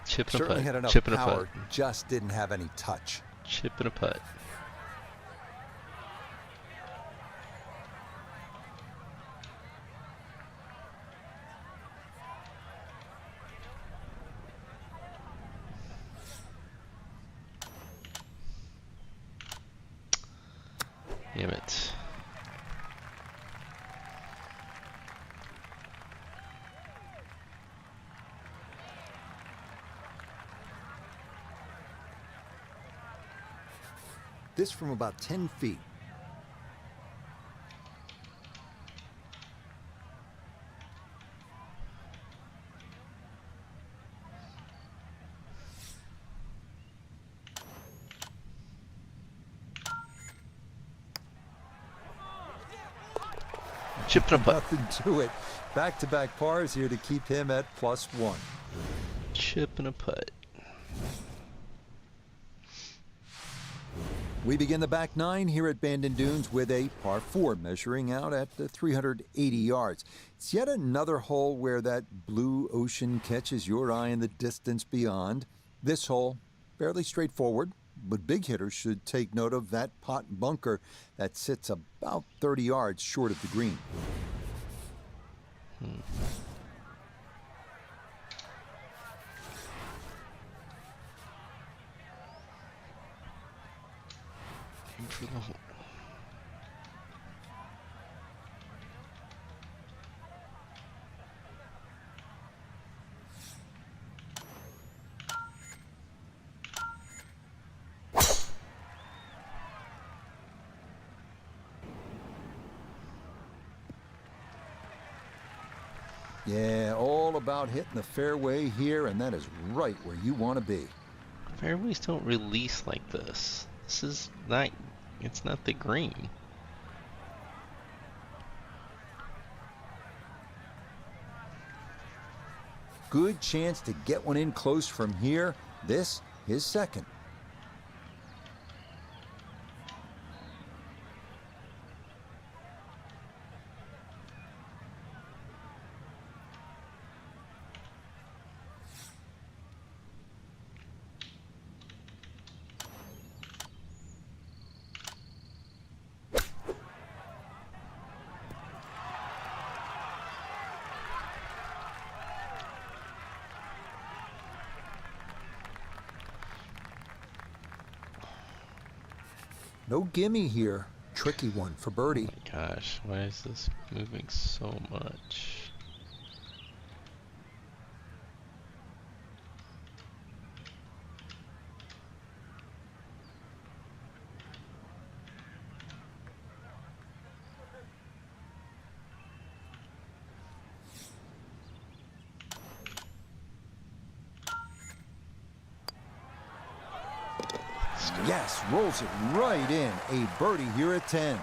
Chip and a Certainly putt. had enough Chip and a power, putt. just didn't have any touch. Chip and a putt. Damn it. This from about 10 feet. Chip and a putt. Nothing to it. Back-to-back pars here to keep him at +1. Chip and a putt. We begin the back 9 here at Bandon Dunes with a par 4 measuring out at 380 yards. It's yet another hole where that blue ocean catches your eye in the distance beyond. This hole, fairly straightforward, but big hitters should take note of that pot bunker that sits about 30 yards short of the green. For the hole. Yeah, all about hitting the fairway here, and that is right where you want to be. Fairways don't release like this. This is not, it's not the green. Good chance to get one in close from here. This, his second. No gimme here. Tricky one for birdie. Oh my gosh, why is this moving so much? Yes, rolls it right in. A birdie here at 10.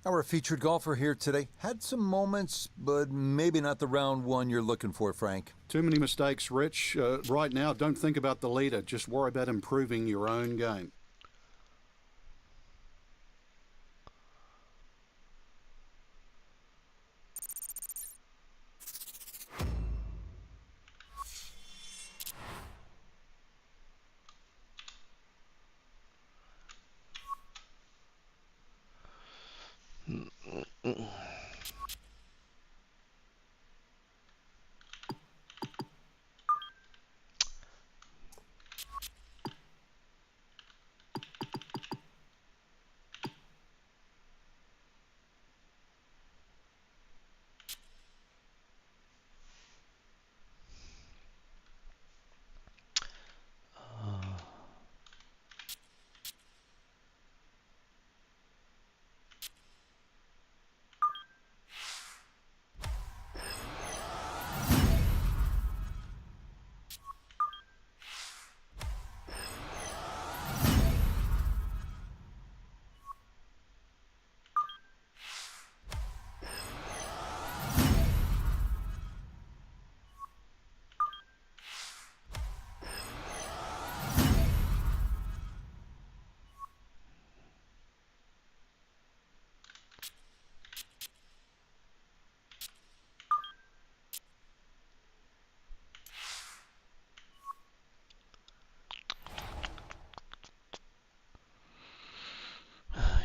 Our featured golfer here today had some moments, but maybe not the round one you're looking for, Frank. Too many mistakes, Rich. Right now, don't think about the leader. Just worry about improving your own game.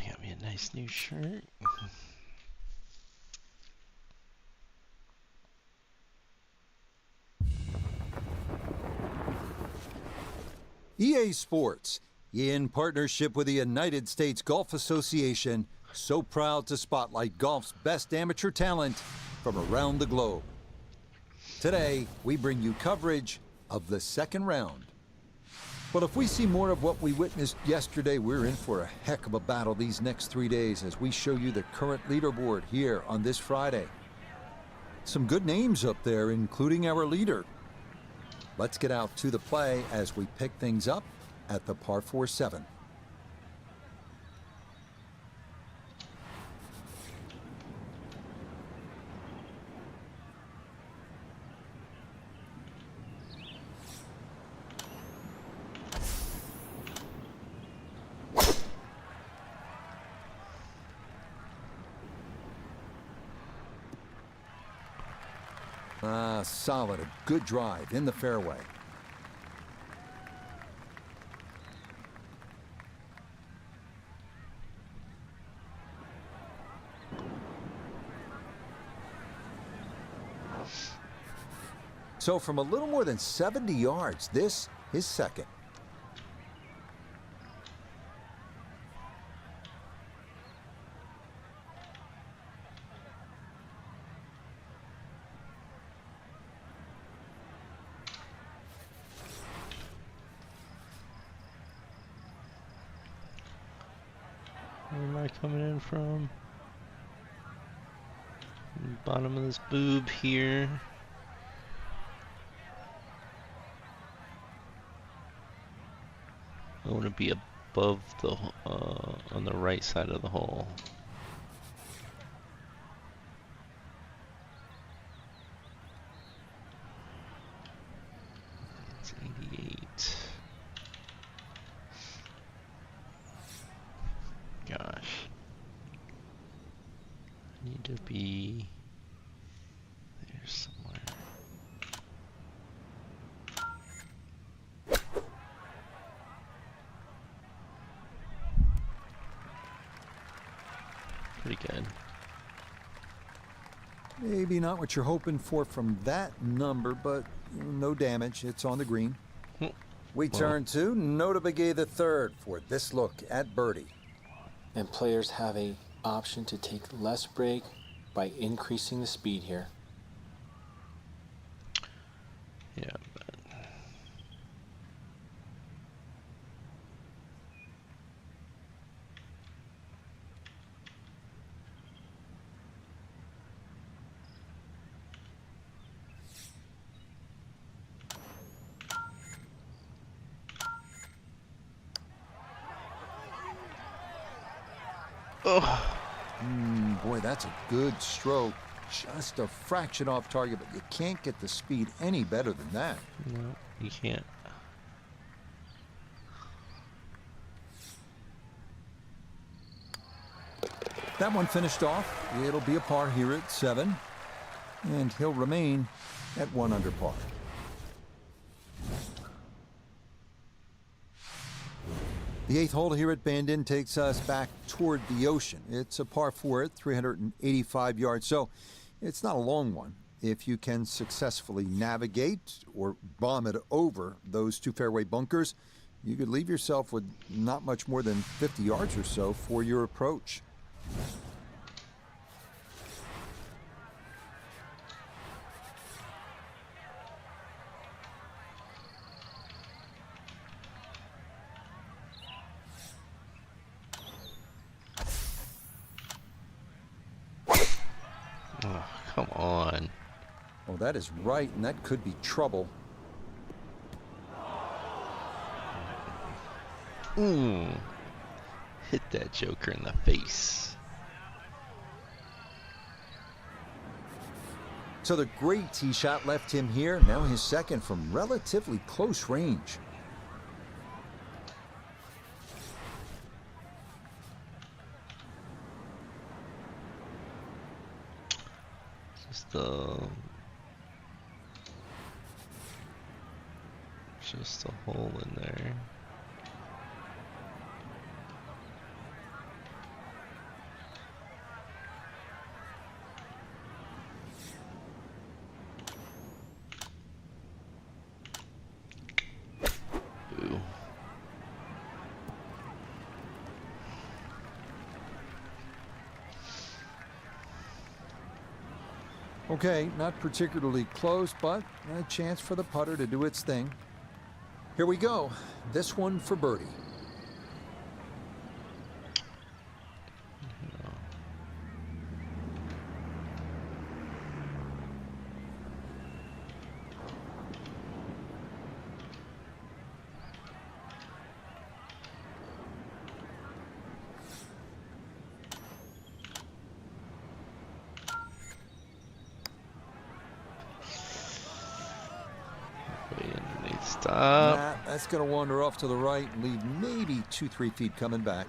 Got me a nice new shirt. EA Sports, in partnership with the United States Golf Association, so proud to spotlight golf's best amateur talent from around the globe. Today, we bring you coverage of the second round. But if we see more of what we witnessed yesterday, we're in for a heck of a battle these next 3 days as we show you the current leaderboard here on this Friday. Some good names up there, including our leader. Let's get out to the play as we pick things up at the par 4-7. Solid, a good drive in the fairway. So from a little more than 70 yards, this is second. Where am I coming in from? Bottom of this boob here. I want to be above the on the right side of the hole. It's 88. Gosh. I need to be there somewhere. Pretty good. Maybe not what you're hoping for from that number, but no damage. It's on the green. We turn to Nota Begay the third for this look at birdie. And players have a option to take less break by increasing the speed here. Yeah, oh. Boy, that's a good stroke. Just a fraction off target, but you can't get the speed any better than that. No, you can't. That one finished off. It'll be a par here at 7, and he'll remain at 1 under par. The 8th hole here at Bandon takes us back toward the ocean. It's a par 4 at 385 yards, so it's not a long one. If you can successfully navigate or bomb it over those 2 fairway bunkers, you could leave yourself with not much more than 50 yards or so for your approach. Oh, come on. Oh, that is right, and that could be trouble. Hit that joker in the face. So the great tee shot left him here. Now his second from relatively close range. Just a hole in there. Boo. Okay, not particularly close, but a chance for the putter to do its thing. Here we go. This one for birdie. Stop. Nah, that's going to wander off to the right and leave maybe 2-3 feet coming back.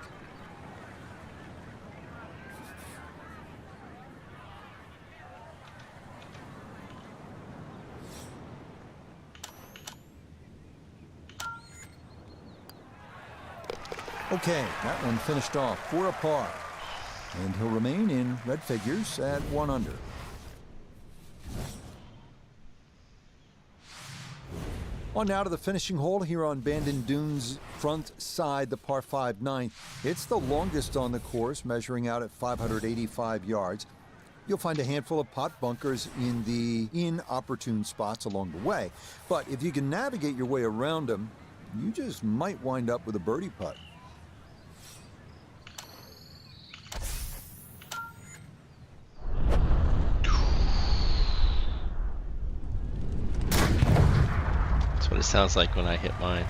Okay, that one finished off for a par. And he'll remain in red figures at 1 under. On now to the finishing hole here on Bandon Dunes' front side, the par 5 9. It's the longest on the course, measuring out at 585 yards. You'll find a handful of pot bunkers in the inopportune spots along the way. But if you can navigate your way around them, you just might wind up with a birdie putt. sounds like when I hit mine.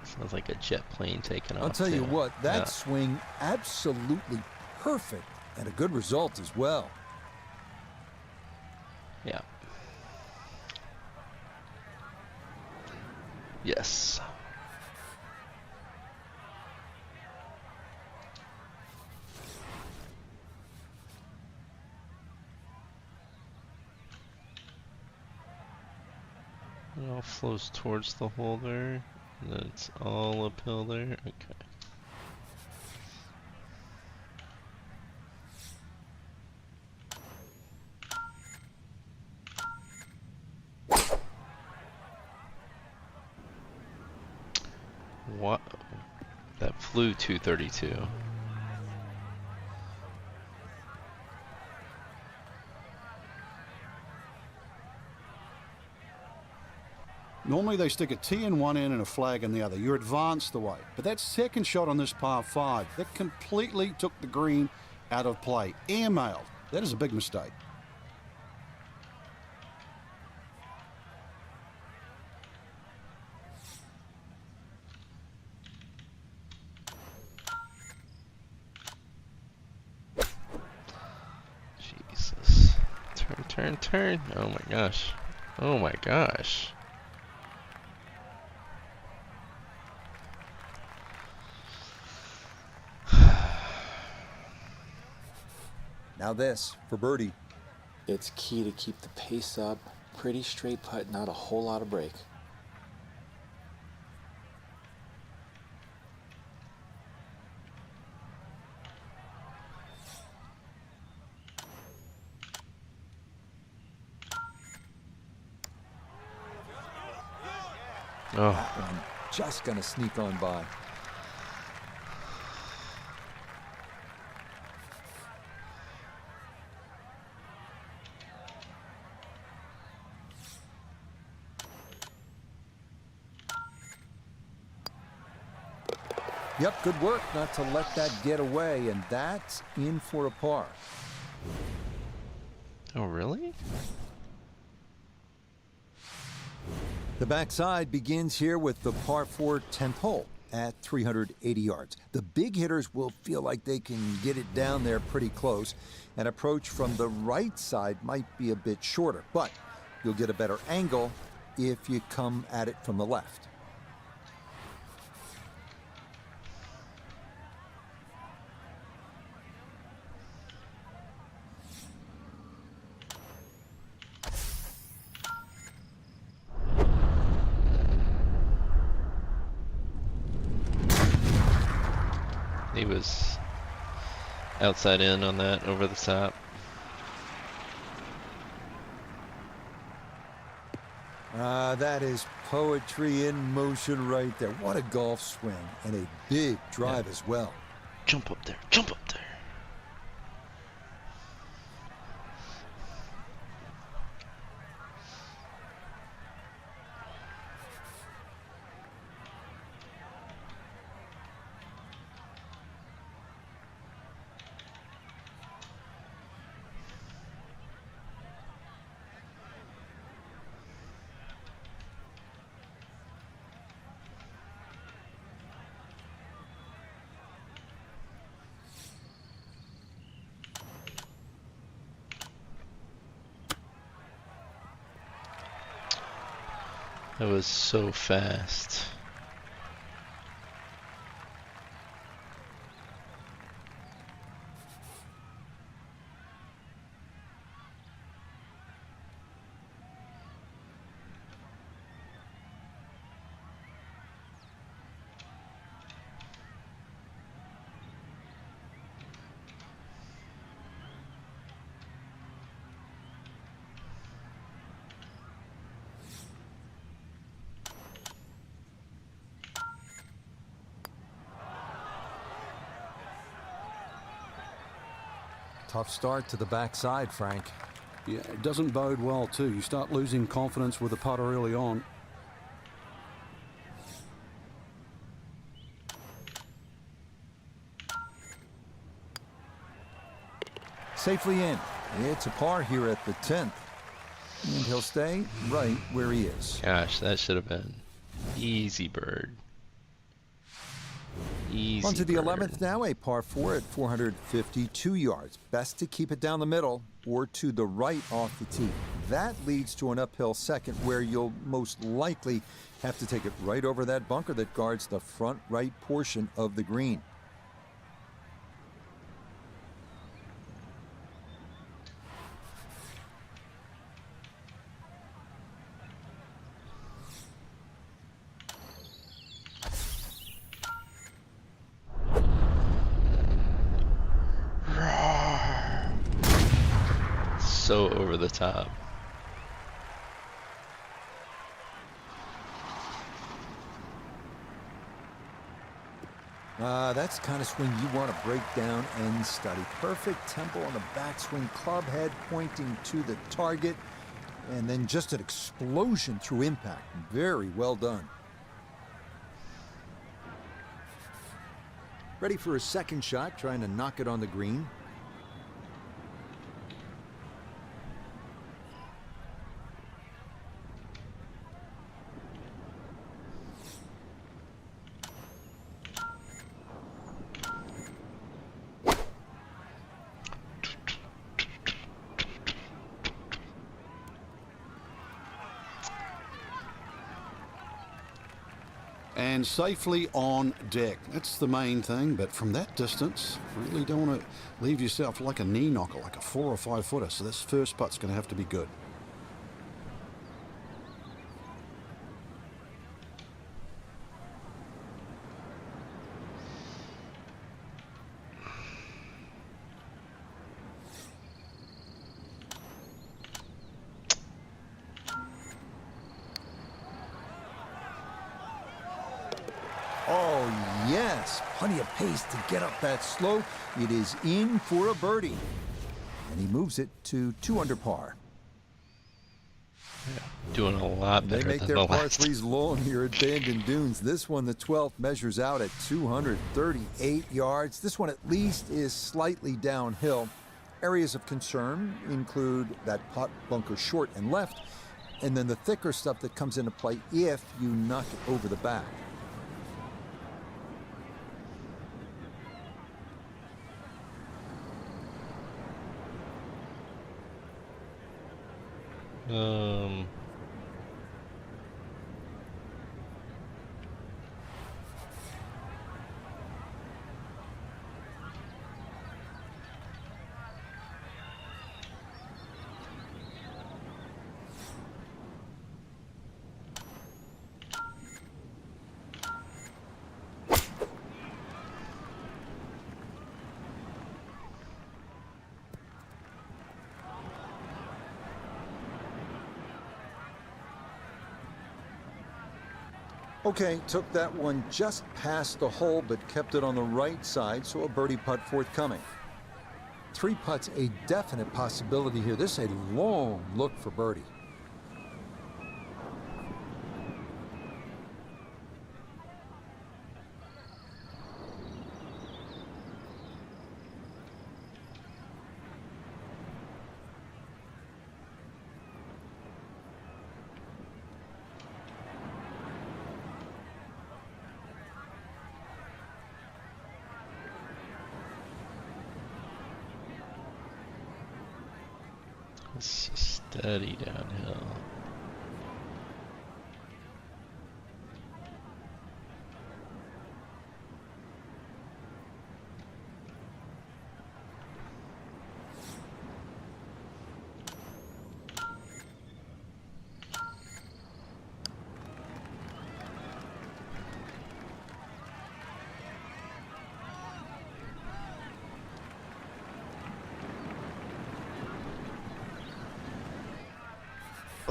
Sounds like a jet plane taking off. I'll tell you too. what, that Yeah. swing absolutely perfect and a good result as well. Yeah. Yes. It all flows towards the holder, and then it's all uphill there. Okay. What? That flew 232. Normally they stick a tee in one end and a flag in the other. You're advanced the way. But that second shot on this par 5, that completely took the green out of play. Airmailed. That is a big mistake. Jesus. Turn, turn, turn. Oh my gosh. Oh my gosh. Now this for birdie. It's key to keep the pace up. Pretty straight putt, not a whole lot of break. Oh. That one just gonna sneak on by. Yep, good work not to let that get away, and that's in for a par. Oh, really? The backside begins here with the par 4 10th hole at 380 yards. The big hitters will feel like they can get it down there pretty close. An approach from the right side might be a bit shorter, but you'll get a better angle if you come at it from the left. He was outside in on that over the top. That is poetry in motion right there. What a golf swing and a big drive as well. Jump up there. Jump up there. That was so fast. Tough start to the backside, Frank. Yeah, it doesn't bode well, too. You start losing confidence with the putter early on. Safely in. It's a par here at the 10th. And he'll stay right where he is. Gosh, that should have been easy bird. Easy On to the bird. 11th now, a par 4 at 452 yards. Best to keep it down the middle or to the right off the tee. That leads to an uphill second where you'll most likely have to take it right over that bunker that guards the front right portion of the green. So over the top. That's the kind of swing you want to break down and study. Perfect tempo on the backswing, club head pointing to the target, and then just an explosion through impact. Very well done. Ready for a second shot, trying to knock it on the green. And safely on deck. That's the main thing, but from that distance, really don't want to leave yourself like a knee knocker, like a 4 or 5 footer. So this first putt's going to have to be good. Oh, yes. Plenty of pace to get up that slope. It is in for a birdie. And he moves it to 2 under par. Yeah, doing a lot better They make than their the par last. 3s long here at Bandon Dunes. This one, the 12th, measures out at 238 yards. This one at least is slightly downhill. Areas of concern include that putt bunker short and left, and then the thicker stuff that comes into play if you knock it over the back. Okay, took that one just past the hole, but kept it on the right side, so a birdie putt forthcoming. 3 putts, a definite possibility here. This is a long look for birdie. It's steady downhill.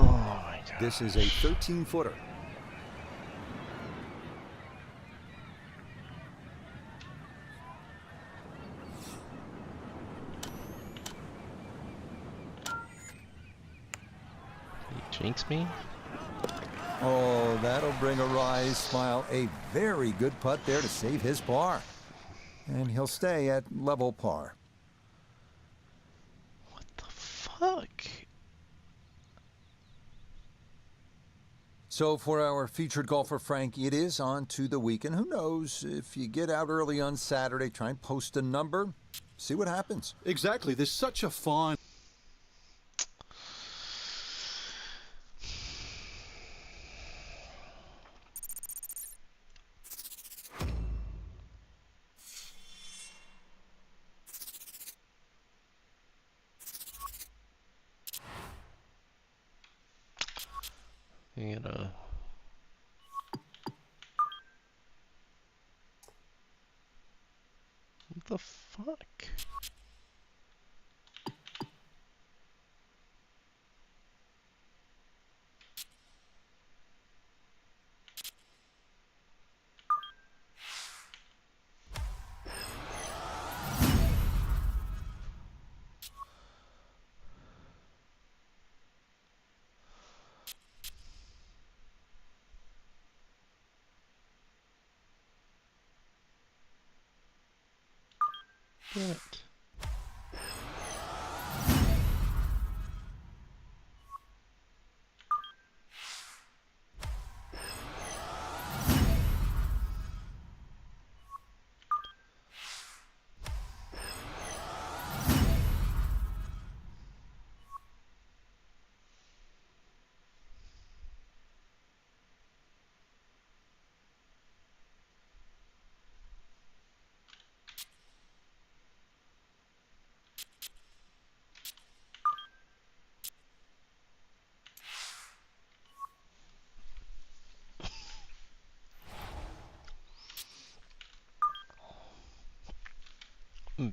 Oh my God. This is a 13-footer. He jinx me? Oh, that'll bring a wry smile. A very good putt there to save his par. And he'll stay at level par. What the fuck? So for our featured golfer, Frank, it is on to the weekend. Who knows, if you get out early on Saturday, try and post a number, see what happens. Exactly. There's such a fine... You gotta... What the fuck? Damn it.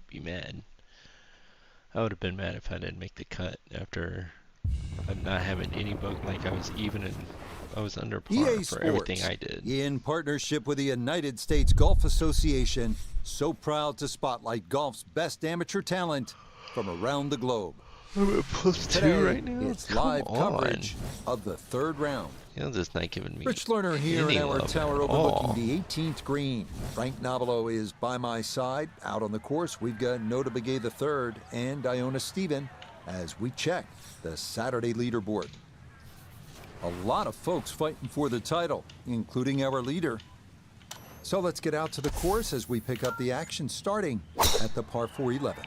Be mad. I would have been mad if I didn't make the cut after not having any book. Like I was even and I was under par EA for Sports, everything I did. in partnership with the United States Golf Association, so proud to spotlight golf's best amateur talent from around the globe. I'm at +2 Today, right now. it's Come live on. coverage of the third round. You're just not giving me Rich Lerner here in any our love tower at all. overlooking the 18th green. Frank Nobilo is by my side. Out on the course, we've got Nota Begay III and Iona Stephen as we check the Saturday leaderboard. A lot of folks fighting for the title, including our leader. So let's get out to the course as we pick up the action starting at the par 4 11.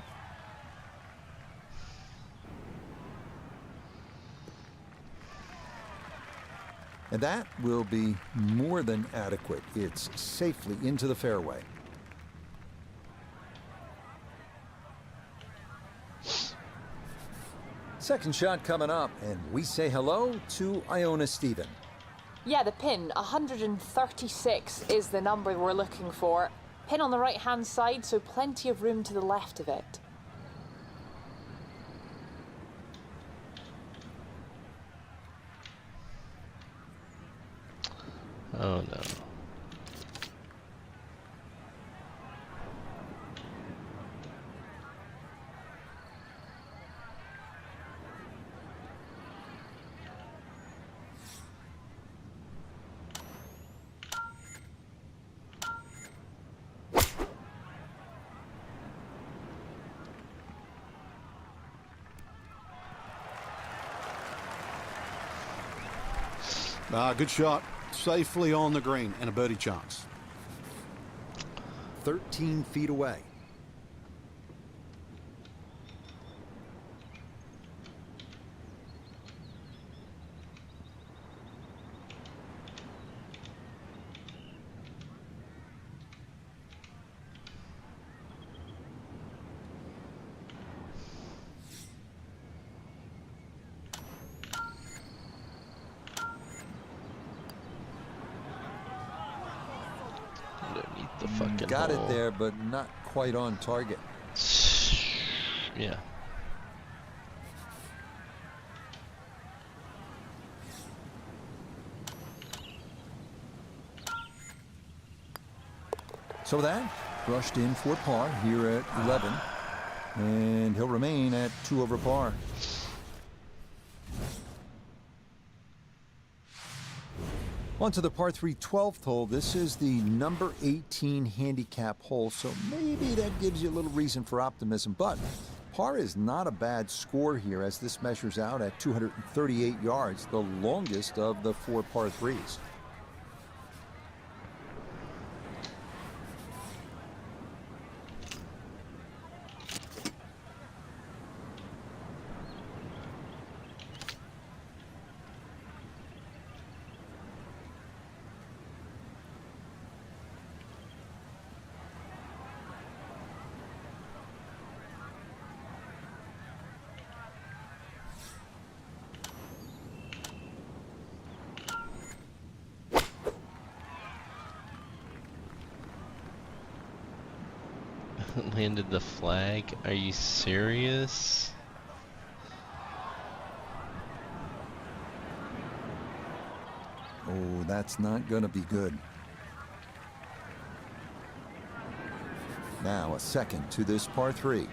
And that will be more than adequate. It's safely into the fairway. Second shot coming up, and we say hello to Iona Stephen. Yeah, the pin, 136 is the number we're looking for. Pin on the right-hand side, so plenty of room to the left of it. Oh no. Good shot. Safely on the green and a birdie chance. 13 feet away. The fucking Got hole. it there, but not quite on target. Yeah. So that brushed in for par here at 11, and he'll remain at 2 over par. On to the par 3 12th hole. This is the number 18 handicap hole, so maybe that gives you a little reason for optimism. But par is not a bad score here as this measures out at 238 yards, the longest of the 4 par 3s. Landed the flag? Are you serious? Oh, that's not going to be good. Now a second to this par 3.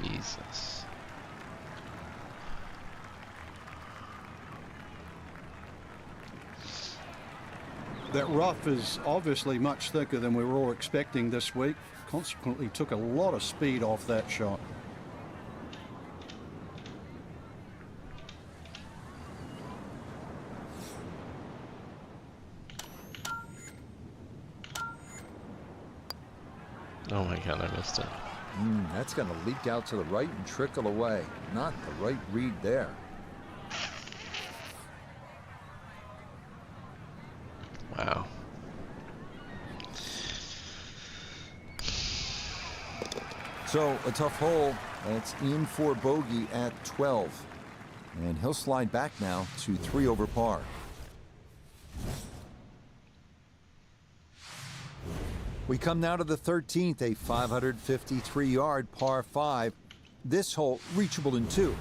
Jesus. That rough is obviously much thicker than we were all expecting this week. Consequently, took a lot of speed off that shot. Oh my god, I missed it. That's going to leak out to the right and trickle away. Not the right read there. Wow. So a tough hole. That's in for bogey at 12. And he'll slide back now to 3 over par. We come now to the 13th, a 553-yard par 5. This hole reachable in 2.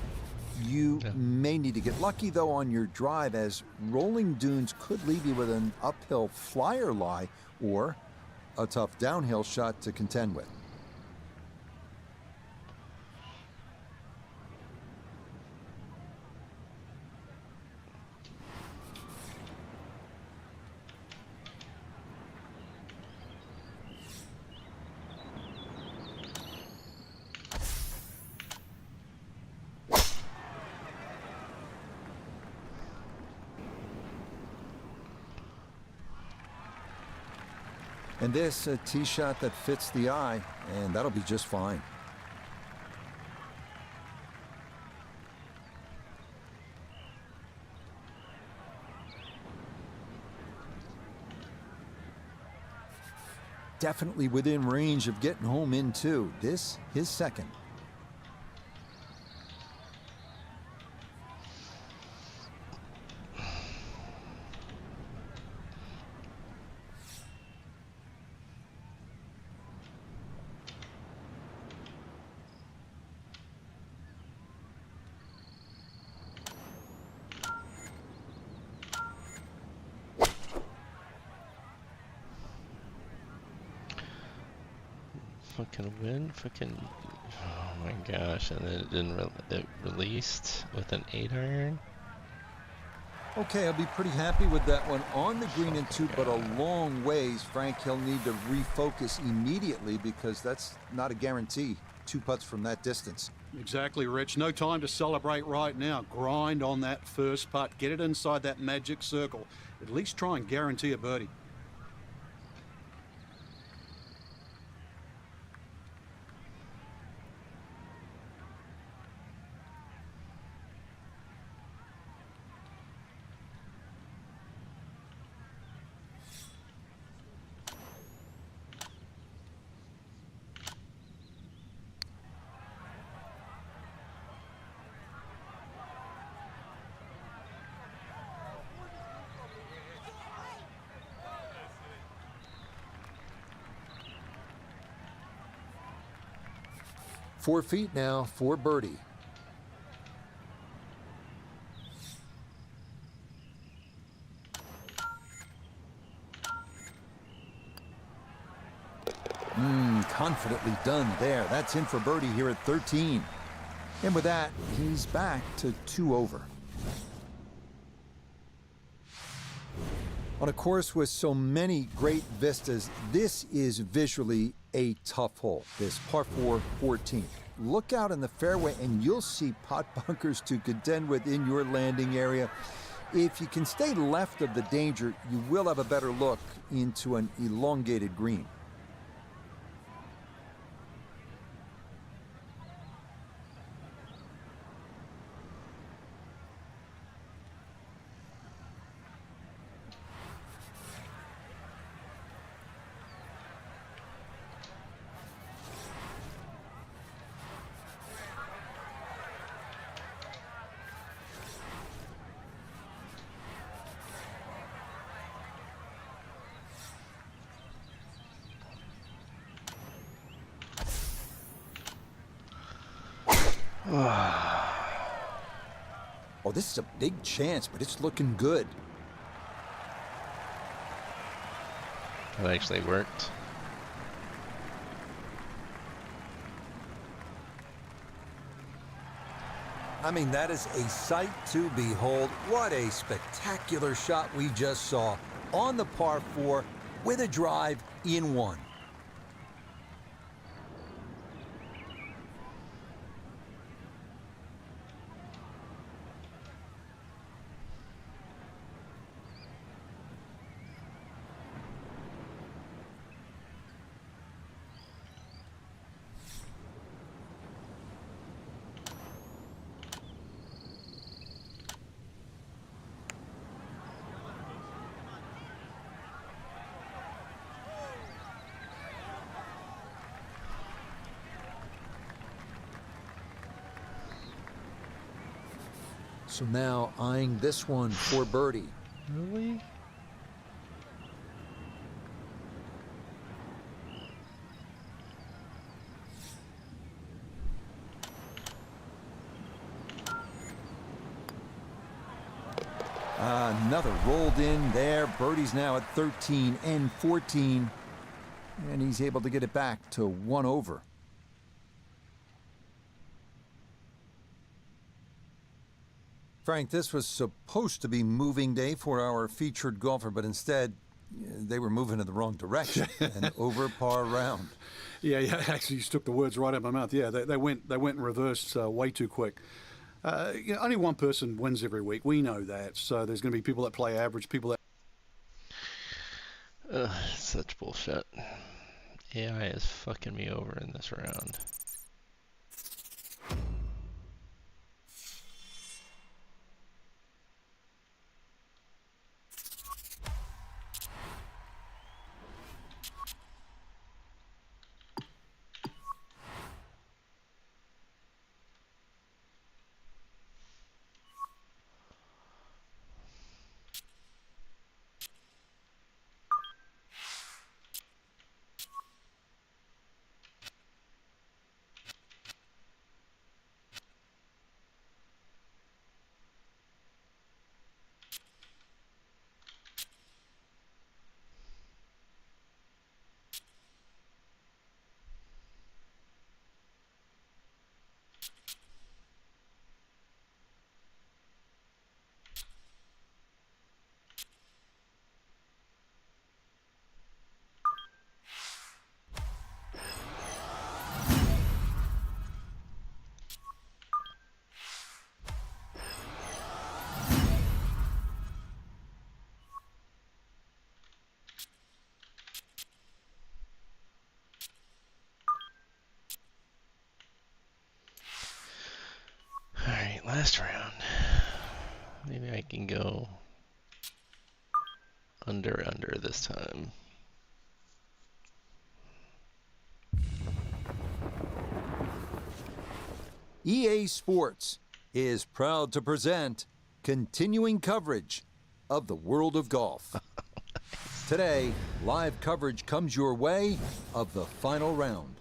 You may need to get lucky, though, on your drive, as rolling dunes could leave you with an uphill flyer lie or a tough downhill shot to contend with. And this, a tee shot that fits the eye, and that'll be just fine. Definitely within range of getting home in 2. This, his second. Fucking win, fucking, oh my gosh, and then it didn't, it released with an 8-iron. Okay, I'll be pretty happy with that one on the green and 2, but a long ways. Frank, he'll need to refocus immediately because that's not a guarantee. 2 putts from that distance. Exactly, Rich. No time to celebrate right now. Grind on that first putt. Get it inside that magic circle. At least try and guarantee a birdie. Four feet now for birdie. confidently done there. That's in for birdie here at 13. And with that, he's back to 2 over. On a course with so many great vistas, this is visually a tough hole, this par 4 14. Look out in the fairway and you'll see pot bunkers to contend with in your landing area. If you can stay left of the danger, you will have a better look into an elongated green. Oh, this is a big chance, but it's looking good. That actually worked. I mean, that is a sight to behold. What a spectacular shot we just saw on the par 4 with a drive in 1. So now eyeing this one for birdie. Really? Another rolled in there. Birdie's now at 13 and 14. And he's able to get it back to 1 over. Frank, this was supposed to be moving day for our featured golfer, but instead they were moving in the wrong direction. An over par round. Yeah, actually, you took the words right out of my mouth. Yeah, they went in reverse way too quick. Only one person wins every week. We know that. So there's going to be people that play average, people that... Such bullshit. AI is fucking me over in this round. Alright, last round. Maybe I can go under this time. EA Sports is proud to present continuing coverage of the world of golf. Today, live coverage comes your way of the final round.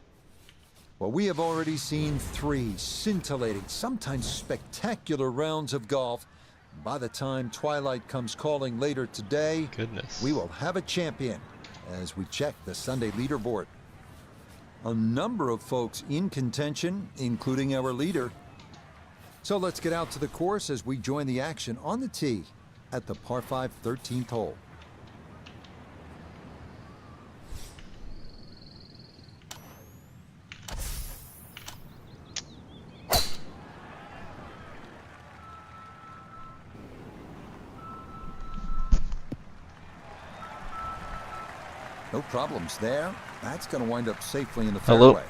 Well, we have already seen 3 scintillating, sometimes spectacular rounds of golf. By the time twilight comes calling later today, Goodness. we will have a champion as we check the Sunday leaderboard. A number of folks in contention, including our leader. So let's get out to the course as we join the action on the tee at the par 5 13th hole. No problems there. That's going to wind up safely in the fairway.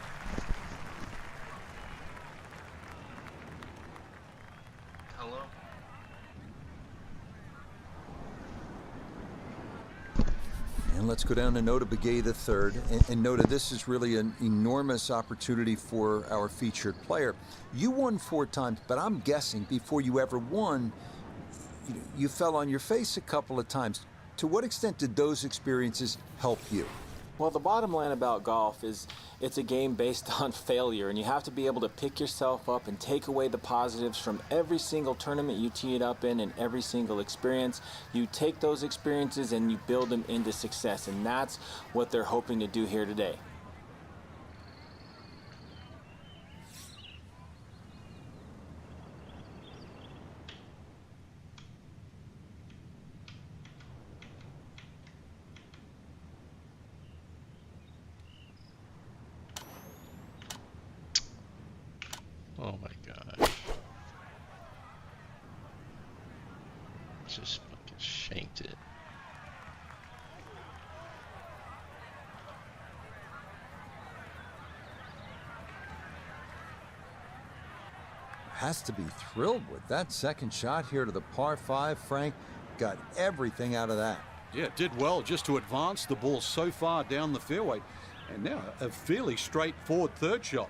Hello. And let's go down to Nota Begay the third. And Nota, this is really an enormous opportunity for our featured player. You won 4 times, but I'm guessing before you ever won, you fell on your face a couple of times. To what extent did those experiences help you? Well, the bottom line about golf is it's a game based on failure, and you have to be able to pick yourself up and take away the positives from every single tournament you tee it up in and every single experience. You take those experiences and you build them into success, and that's what they're hoping to do here today. Oh my gosh. Just fucking shanked it. Has to be thrilled with that second shot here to the par 5, Frank. Got everything out of that. Yeah, did well just to advance the ball so far down the fairway. And now a fairly straightforward third shot.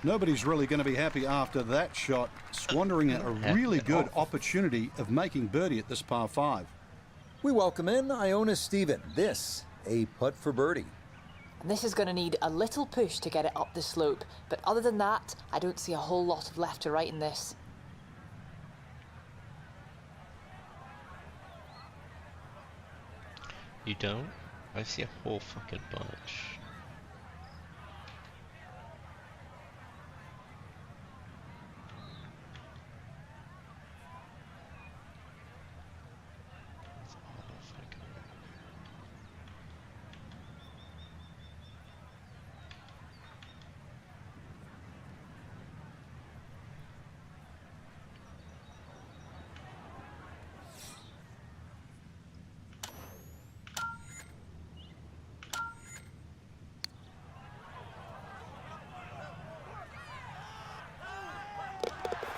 Nobody's really going to be happy after that shot, squandering a really good opportunity of making birdie at this par 5. We welcome in Iona Stephen. This, a putt for birdie. And this is going to need a little push to get it up the slope, but other than that, I don't see a whole lot of left to right in this. You don't? I see a whole fucking bunch.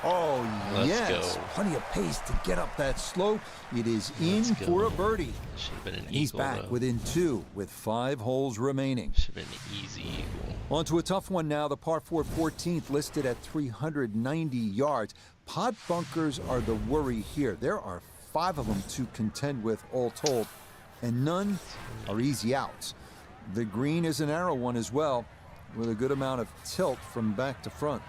Oh, Let's yes. go. Plenty of pace to get up that slope. It is in for a birdie. Should have been an He's eagle, back though. within 2 with 5 holes remaining. Should have been an easy eagle. On to a tough one now. The par 4 14th listed at 390 yards. Pot bunkers are the worry here. There are 5 of them to contend with all told, and none are easy outs. The green is a narrow one as well, with a good amount of tilt from back to front.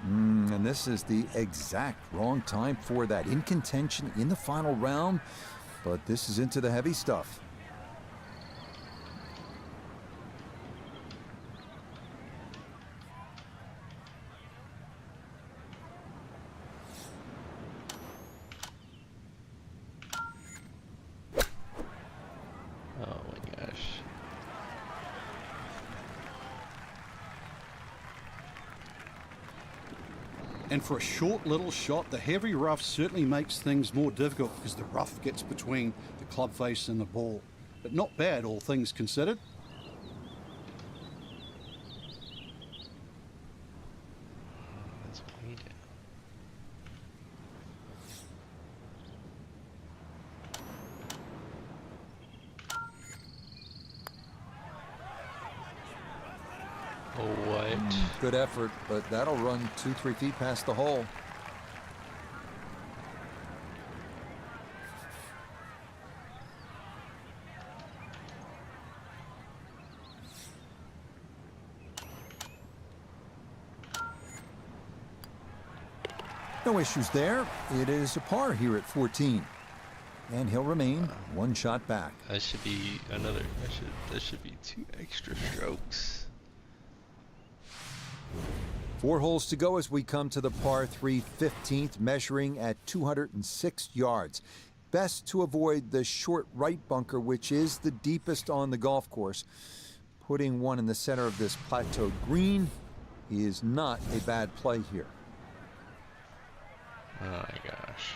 And this is the exact wrong time for that. In contention in the final round, but this is into the heavy stuff. Oh my gosh. And for a short little shot, the heavy rough certainly makes things more difficult because the rough gets between the club face and the ball. But not bad, all things considered. That's way down. Oh, what? Good effort, but that'll run 2-3 feet past the hole. No issues there. It is a par here at 14. And he'll remain one shot back. That should be another. That should be 2 extra strokes. 4 holes to go as we come to the par 3 15th, measuring at 206 yards. Best to avoid the short right bunker, which is the deepest on the golf course. Putting one in the center of this plateaued green is not a bad play here. Oh my gosh.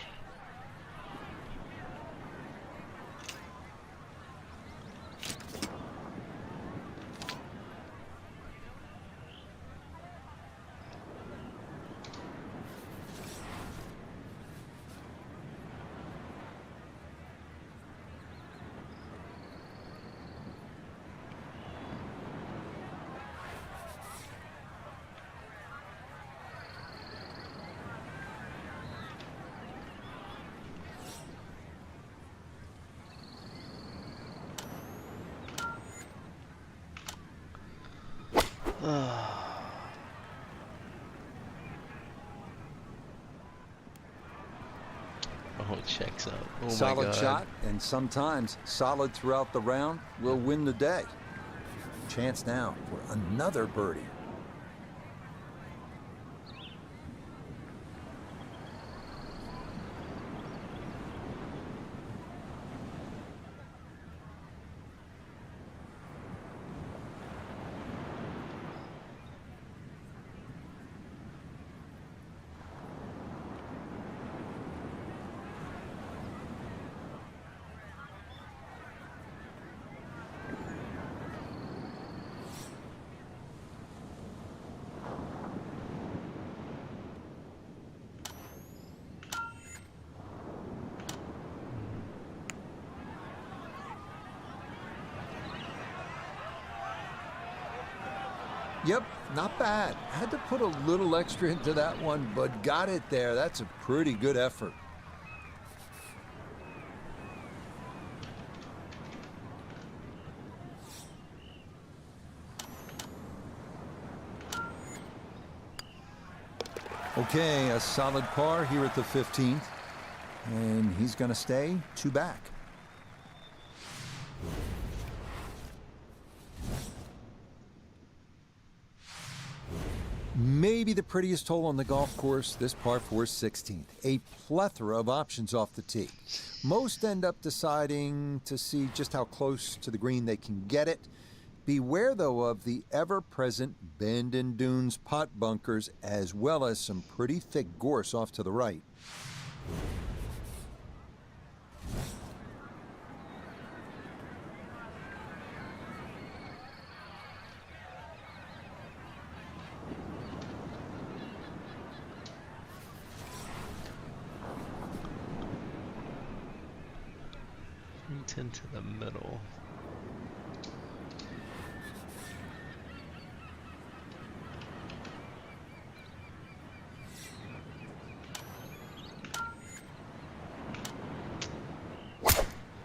Oh, it checks out. Oh my Solid God. shot, and sometimes solid throughout the round will win the day. Chance now for another birdie. Yep, not bad. Had to put a little extra into that one, but got it there. That's a pretty good effort. Okay, a solid par here at the 15th. And he's going to stay 2 back. Maybe the prettiest hole on the golf course, this par 4 16th. A plethora of options off the tee. Most end up deciding to see just how close to the green they can get it. Beware, though, of the ever-present bend and dunes pot bunkers, as well as some pretty thick gorse off to the right. Into the middle.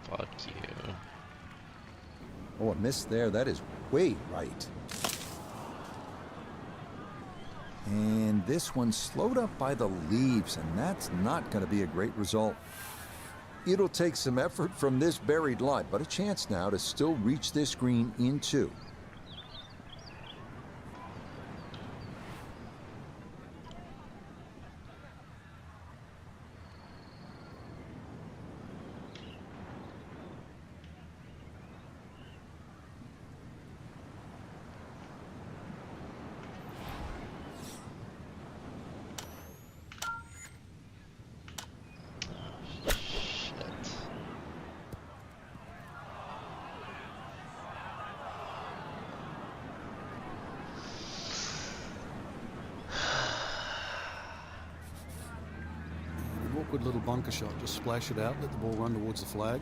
Fuck you. Oh, a miss there. That is way right. And this one slowed up by the leaves, and that's not going to be a great result. It'll take some effort from this buried lie, but a chance now to still reach this green in 2. good little bunker shot. Just splash it out, let the ball run towards the flag.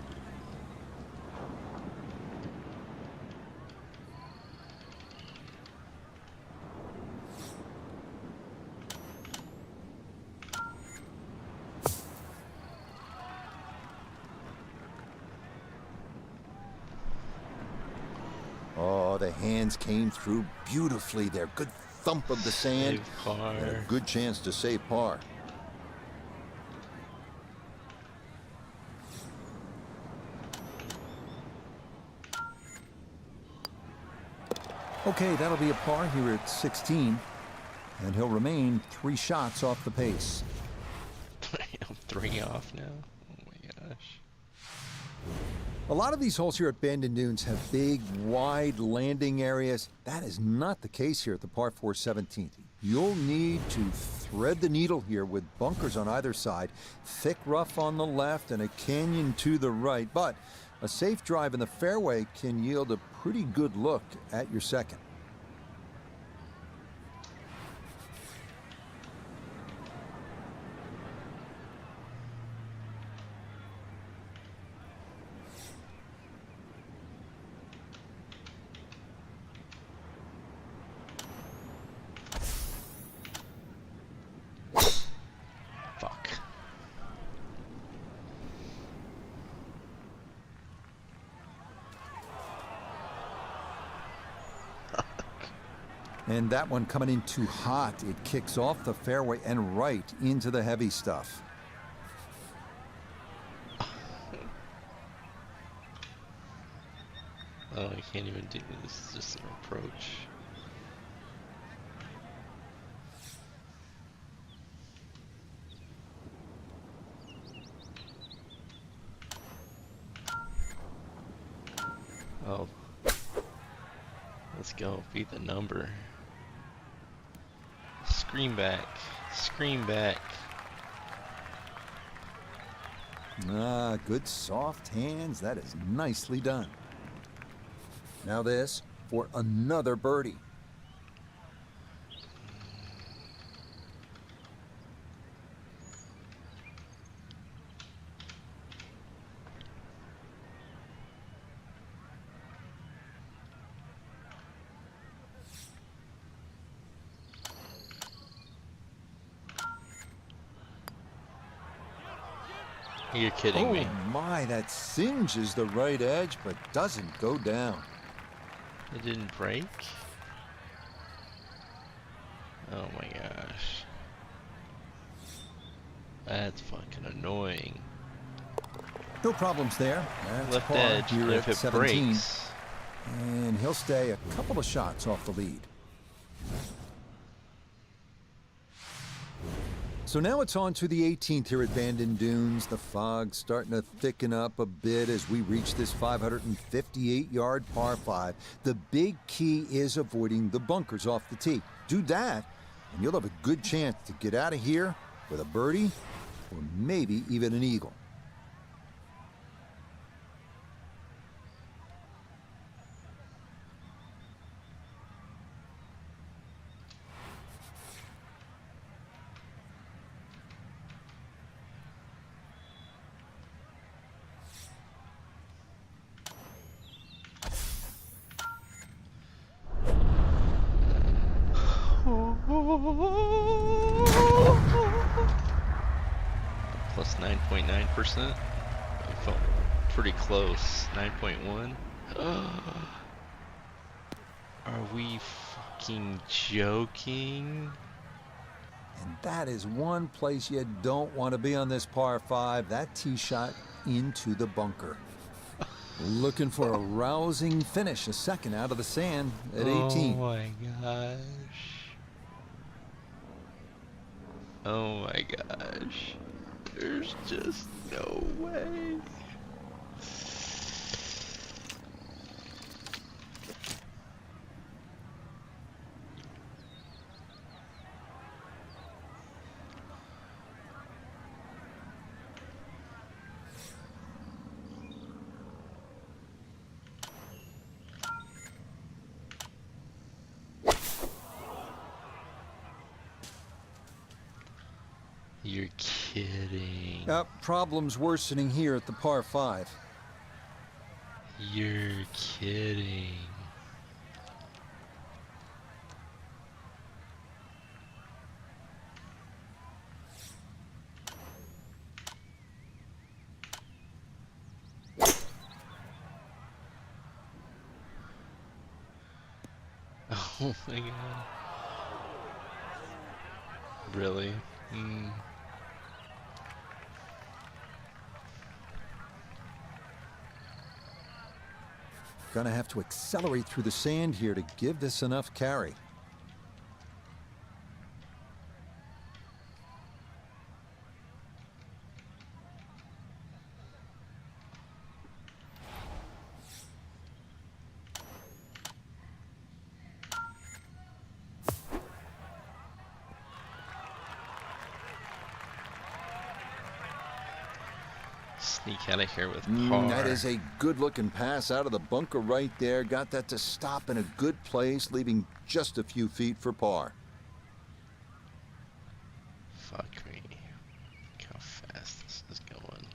Oh, the hands came through beautifully there. Good thump of the sand. Save par. And a good chance to save par. Okay, that'll be a par here at 16. And he'll remain 3 shots off the pace. I'm 3 off now. Oh my gosh. A lot of these holes here at Bandon Dunes have big, wide landing areas. That is not the case here at the par 4 17th. You'll need to thread the needle here with bunkers on either side, thick rough on the left, and a canyon to the right. But a safe drive in the fairway can yield a pretty good look at your second. Fuck. And that one coming in too hot. It kicks off the fairway and right into the heavy stuff. Oh, I can't even do this. It's just an approach. Oh. Let's go. Beat the number. Scream back. Scream back. Ah, good soft hands. That is nicely done. Now this for another birdie. You're kidding me. Oh my, that singes the right edge but doesn't go down. It didn't break? Oh my gosh. That's fucking annoying. No problems there. That's Left par edge, here and if at it 17. breaks. And he'll stay a couple of shots off the lead. So now it's on to the 18th here at Bandon Dunes. The fog's starting to thicken up a bit as we reach this 558-yard par 5. The big key is avoiding the bunkers off the tee. Do that, and you'll have a good chance to get out of here with a birdie or maybe even an eagle. Plus 9.9%. I felt pretty close. 9.1. Are we fucking joking? And that is one place you don't want to be on this par 5. That tee shot into the bunker. Looking for a rousing finish, a second out of the sand at 18. Oh my gosh. Oh my gosh. There's just no way. You're kidding. Problems worsening here at the par 5. You're kidding. Oh my god. Really? Gonna have to accelerate through the sand here to give this enough carry. Sneak out of here with par. That is a good-looking pass out of the bunker right there. Got that to stop in a good place, leaving just a few feet for par. Fuck me. Look how fast this is going.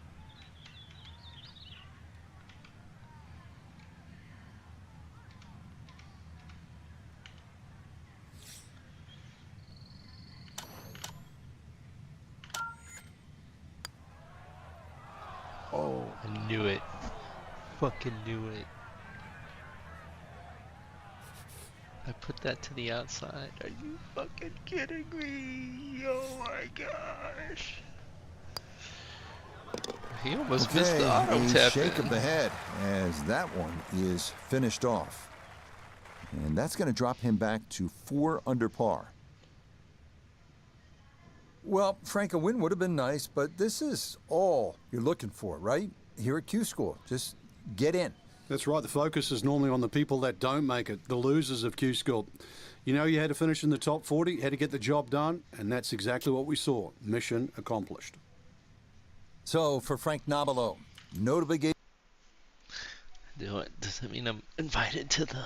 Oh, I knew it. Fucking knew it. I put that to the outside. Are you fucking kidding me? Oh my gosh. He almost missed the auto a tap. shake of the head as that one is finished off. And that's going to drop him back to 4 under par. Well, Frank, a win would have been nice, but this is all you're looking for, right? Here at Q School. Just get in. That's right. The focus is normally on the people that don't make it, the losers of Q School. You know you had to finish in the top 40, had to get the job done, and that's exactly what we saw. Mission accomplished. So, for Frank Nobilo, no big. Does that mean I'm invited to the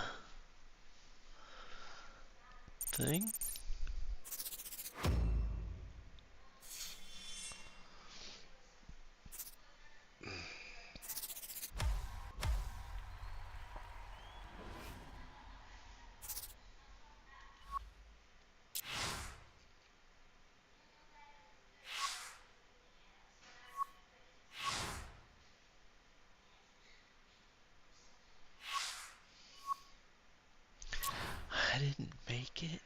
thing? I didn't make it.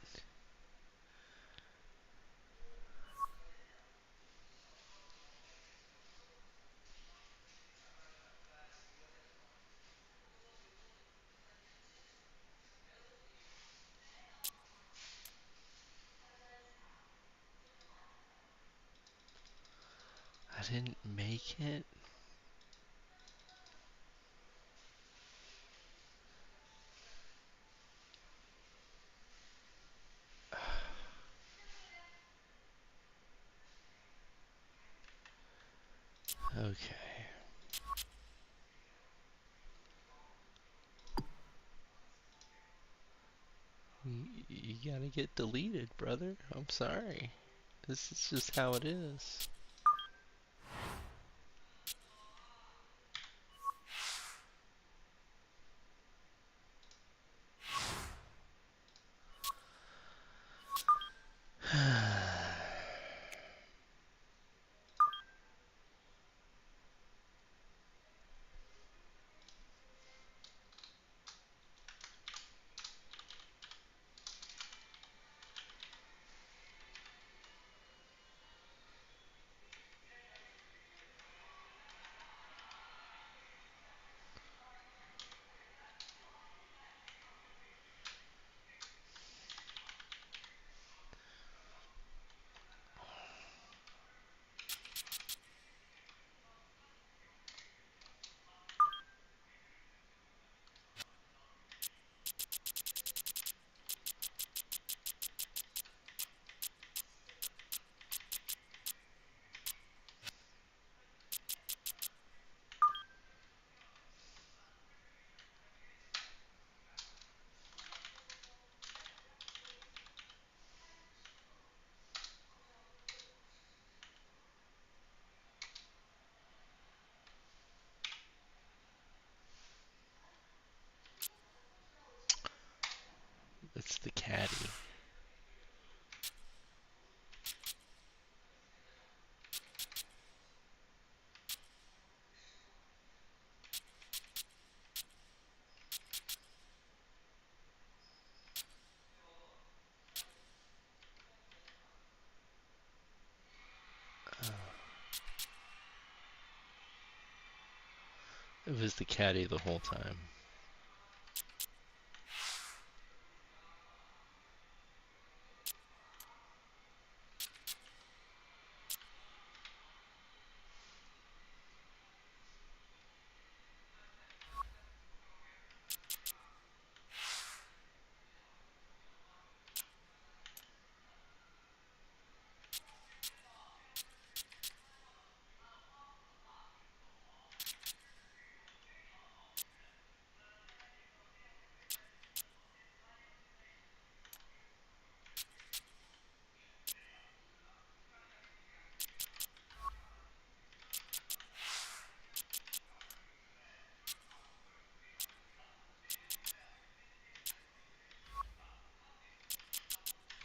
I didn't make it. Okay. You gotta get deleted, brother. I'm sorry. This is just how it is. It's the caddy. It was the caddy the whole time.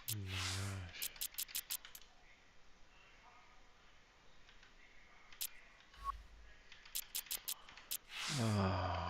Oh my gosh. Oh.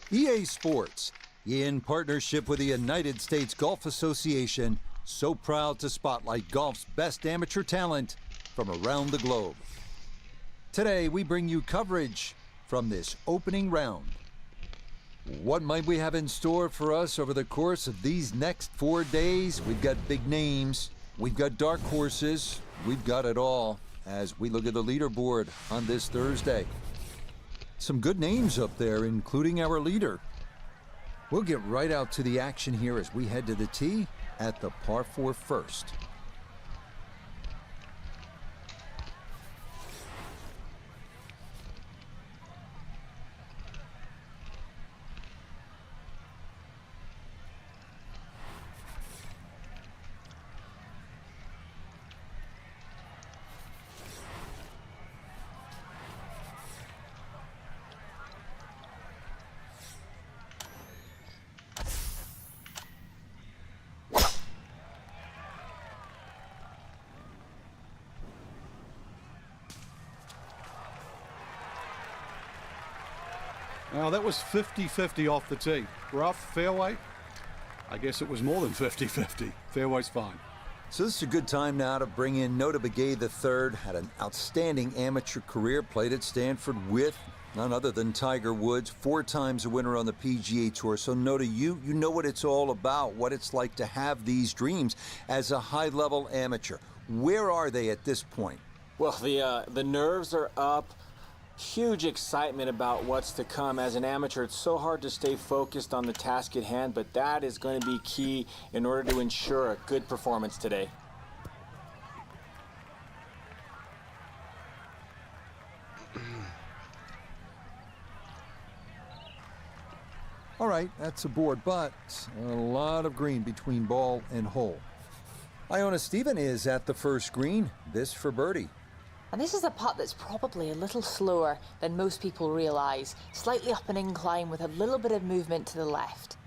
EA Sports, in partnership with the United States Golf Association, so proud to spotlight golf's best amateur talent from around the globe. Today, we bring you coverage from this opening round. What might we have in store for us over the course of these next 4 days? We've got big names, we've got dark horses, we've got it all as we look at the leaderboard on this Thursday. Some good names up there, including our leader. We'll get right out to the action here as we head to the tee at the par 4 first. Now, that was 50-50 off the tee. Rough, fairway. I guess it was more than 50-50. Fairway's fine. So this is a good time now to bring in Nota Begay III. Had an outstanding amateur career, played at Stanford with none other than Tiger Woods, 4 times a winner on the PGA Tour. So Nota, you know what it's all about, what it's like to have these dreams as a high-level amateur. Where are they at this point? Well, the nerves are up. Huge excitement about what's to come. As an amateur, it's so hard to stay focused on the task at hand, but that is going to be key in order to ensure a good performance today. All right, that's a board, but a lot of green between ball and hole. Iona Stephen is at the first green. This for birdie. And this is a putt that's probably a little slower than most people realise. Slightly up an incline with a little bit of movement to the left.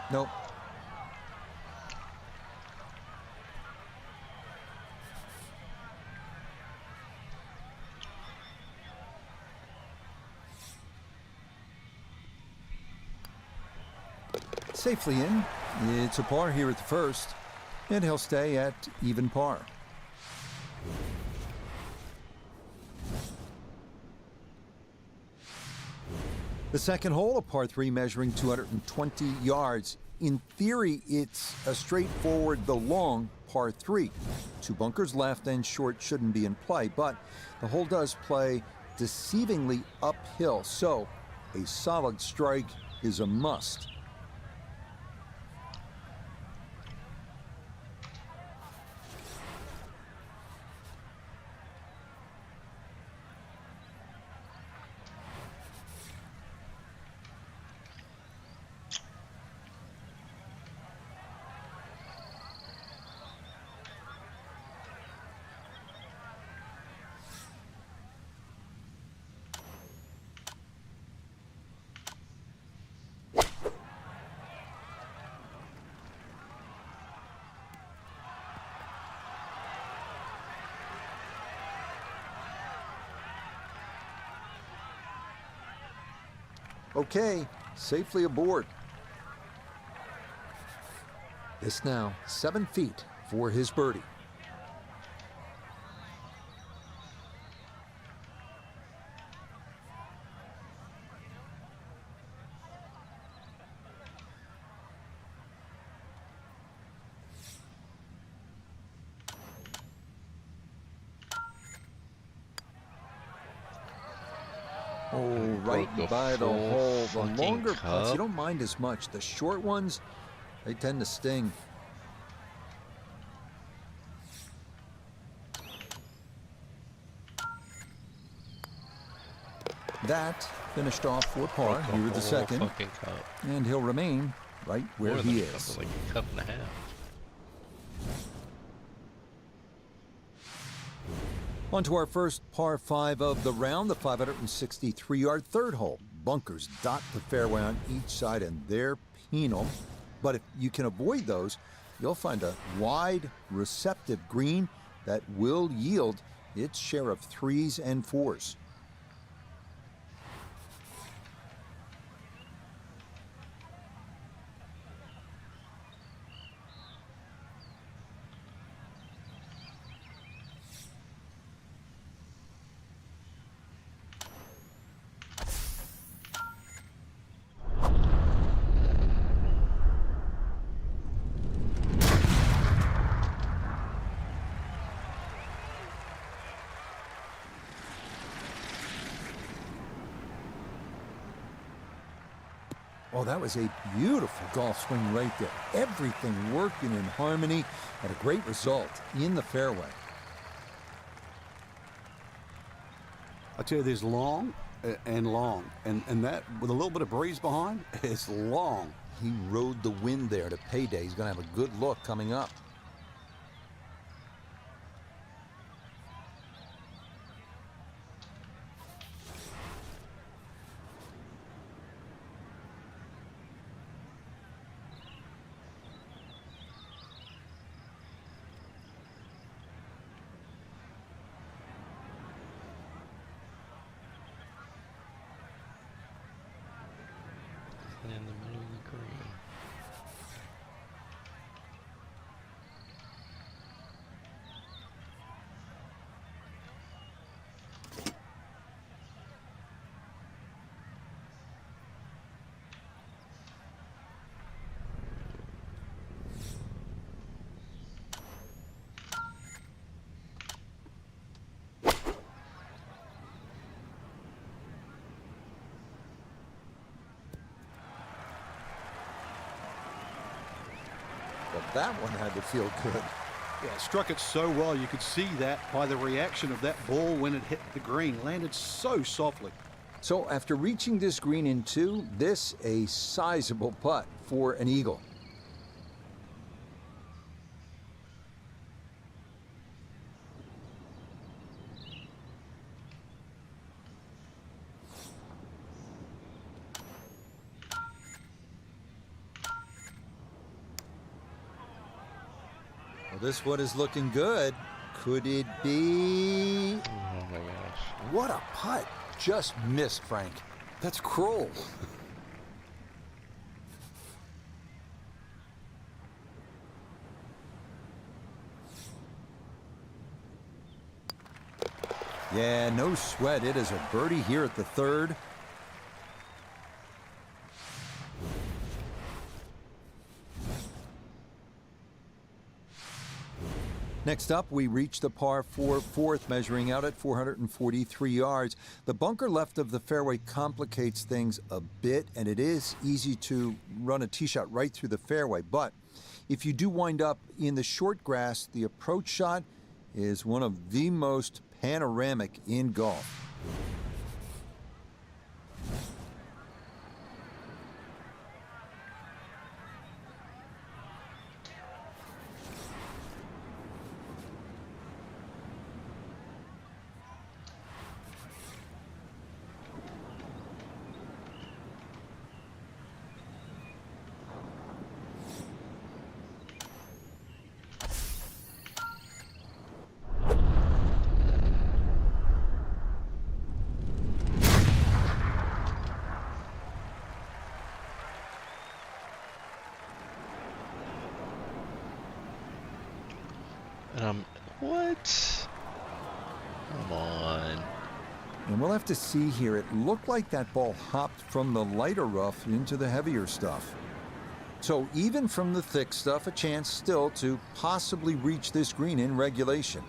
Nope. Safely in. It's a par here at the first, and he'll stay at even par. The second hole, a par 3 measuring 220 yards. In theory, it's a straightforward, though long, par 3. 2 bunkers left and short shouldn't be in play, but the hole does play deceivingly uphill, so a solid strike is a must. Okay, safely aboard. This now 7 feet for his birdie. Oh, right by the hole. The longer putts, you don't mind as much. The short ones, they tend to sting. That finished off for par here at the second. And he'll remain right where he is. Like a cup and a half. On to our first par 5 of the round, the 563-yard third hole. Bunkers dot the fairway on each side, and they're penal. But if you can avoid those, you'll find a wide, receptive green that will yield its share of 3s and 4s. Oh, that was a beautiful golf swing right there. Everything working in harmony and a great result in the fairway. I tell you, there's long and long. And that, with a little bit of breeze behind, it's long. He rode the wind there to payday. He's going to have a good look coming up. In the middle of the green. that one had to feel good. Yeah, it struck it so well. You could see that by the reaction of that ball when it hit the green. Landed so softly. So after reaching this green in 2, this a sizable putt for an eagle. Well, this one is looking good. Could it be? Oh my gosh. What a putt. Just missed, Frank. That's cruel. Yeah, no sweat. It is a birdie here at the 3rd. Next up, we reach the par 4 4th, measuring out at 443 yards. The bunker left of the fairway complicates things a bit, and it is easy to run a tee shot right through the fairway. But if you do wind up in the short grass, the approach shot is one of the most panoramic in golf. What? Come on. And we'll have to see here. It looked like that ball hopped from the lighter rough into the heavier stuff. So even from the thick stuff, a chance still to possibly reach this green in regulation.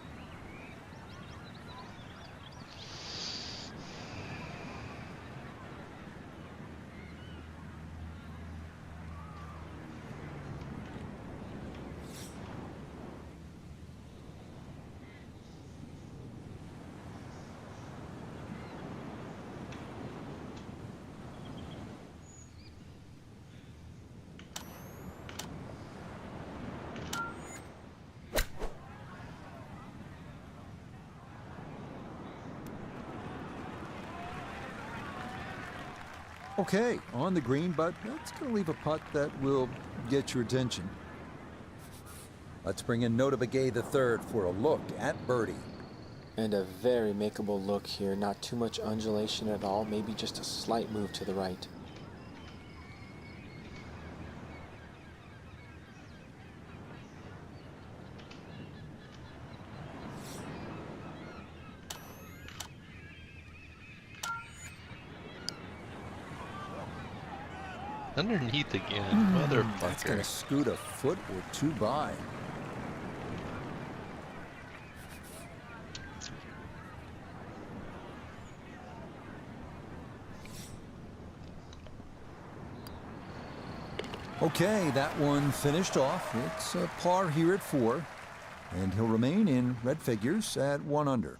Okay, on the green, but that's going to leave a putt that will get your attention. Let's bring in Nota Begay III for a look at birdie. And a very makeable look here. Not too much undulation at all. Maybe just a slight move to the right. Underneath again, That's going motherfucker. to scoot a foot or 2 by. Okay, that one finished off. It's a par here at 4, and he'll remain in red figures at 1 under.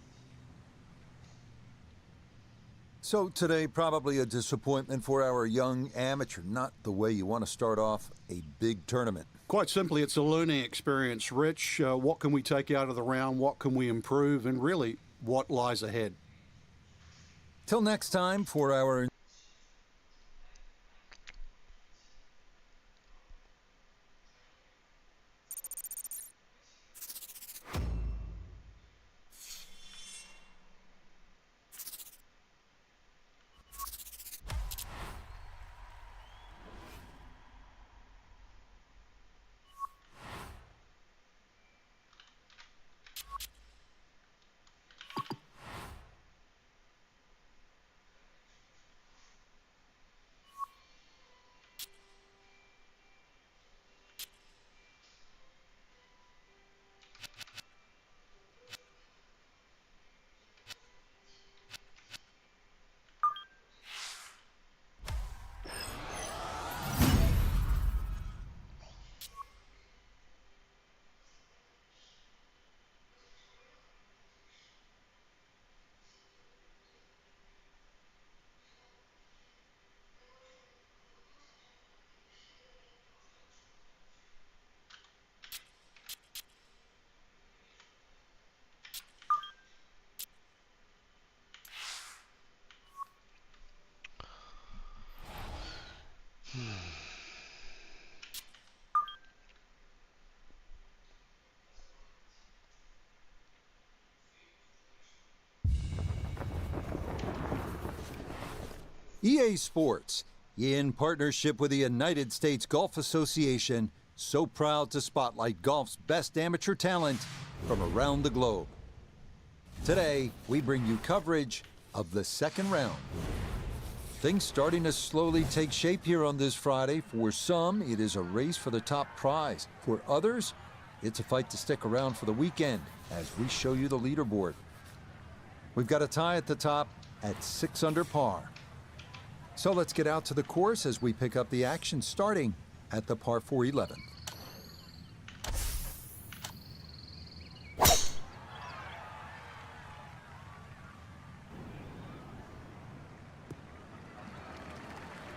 So today, probably a disappointment for our young amateur. Not the way you want to start off a big tournament. Quite simply, it's a learning experience, Rich. What can we take out of the round? What can we improve? And really, what lies ahead? Till next time for our EA Sports, in partnership with the United States Golf Association, so proud to spotlight golf's best amateur talent from around the globe. Today, we bring you coverage of the second round. Things starting to slowly take shape here on this Friday. For some, it is a race for the top prize. For others, it's a fight to stick around for the weekend as we show you the leaderboard. We've got a tie at the top at 6 under par. So let's get out to the course as we pick up the action starting at the par 4 11.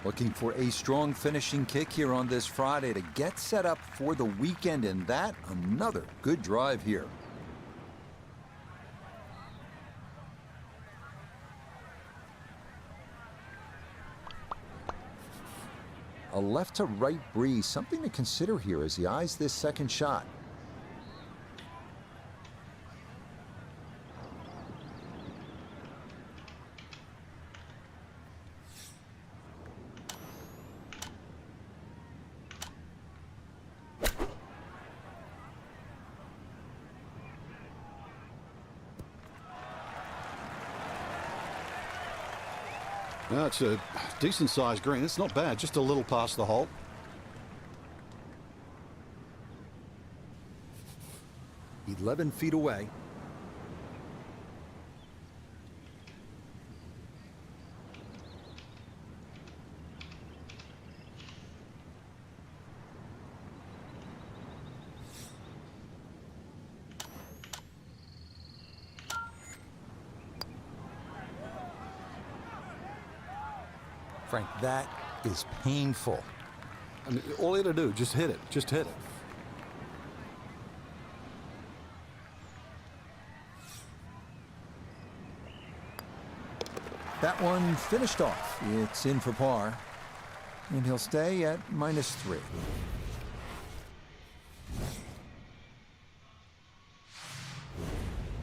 Looking for a strong finishing kick here on this Friday to get set up for the weekend, and that another good drive here. A left to right breeze, something to consider here as he eyes this second shot. Well, it's a decent-sized green. It's not bad, just a little past the hole. "11 feet away. Frank, that is painful. I mean, all you got to do, just hit it. Just hit it. That one finished off. It's in for par. And he'll stay at -3.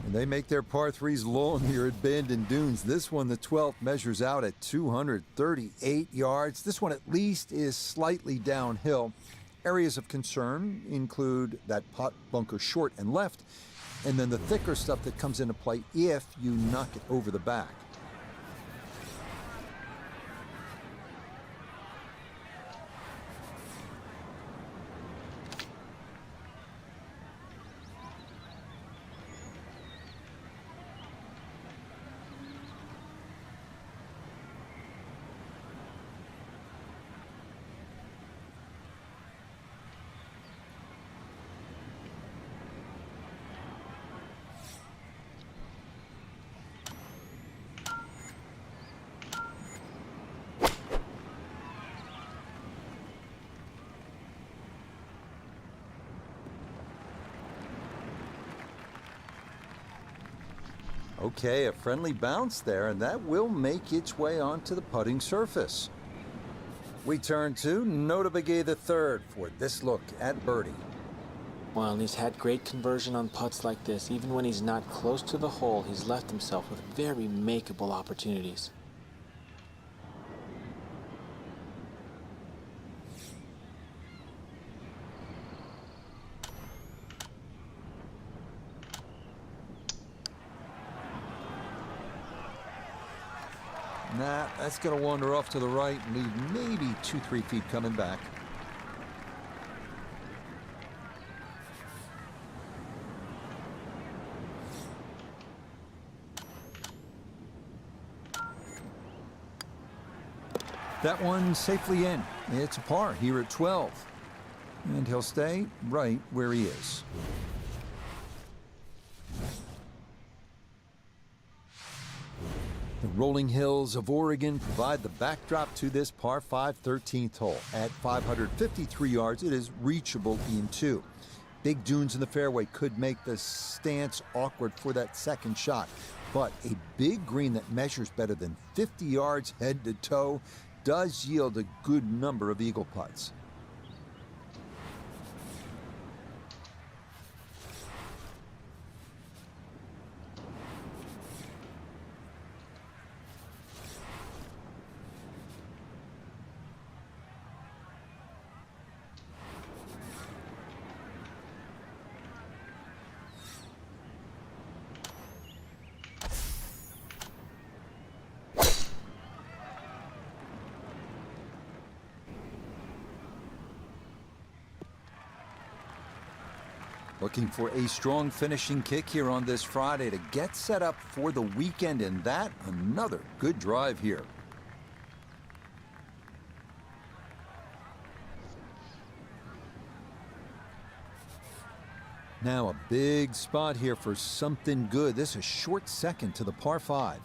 And they make their par 3s long here at Bandon Dunes. This one, the 12th, measures out at 238 yards. This one at least is slightly downhill. Areas of concern include that pot bunker short and left, and then the thicker stuff that comes into play if you knock it over the back. Okay, a friendly bounce there, and that will make its way onto the putting surface. We turn to Nota Begay III for this look at birdie. Well, he's had great conversion on putts like this. Even when he's not close to the hole, he's left himself with very makeable opportunities. Nah, that's going to wander off to the right and leave maybe 2-3 feet coming back. That one safely in. It's a par here at 12. And he'll stay right where he is. The rolling hills of Oregon provide the backdrop to this par 5 13th hole. At 553 yards, it is reachable in 2. Big dunes in the fairway could make the stance awkward for that second shot, but a big green that measures better than 50 yards head to toe does yield a good number of eagle putts. Looking for a strong finishing kick here on this Friday to get set up for the weekend, and that another good drive here. Now a big spot here for something good. This is a short second to the par 5.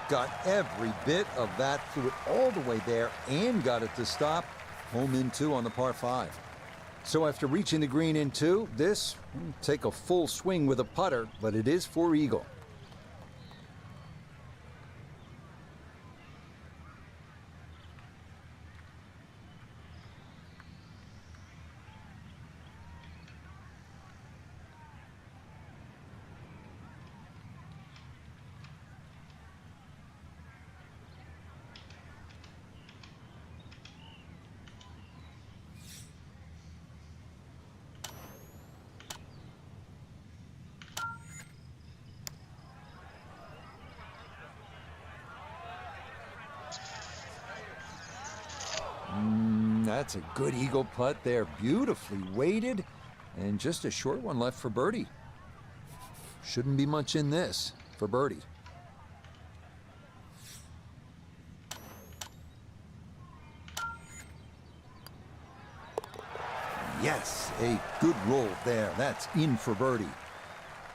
Got every bit of that, threw it all the way there and got it to stop. Home in 2 on the par 5. So after reaching the green in 2, this will take a full swing with a putter, but it is for eagle. That's a good eagle putt there, beautifully weighted, and just a short one left for birdie. Shouldn't be much in this for birdie. Yes, a good roll there. That's in for birdie.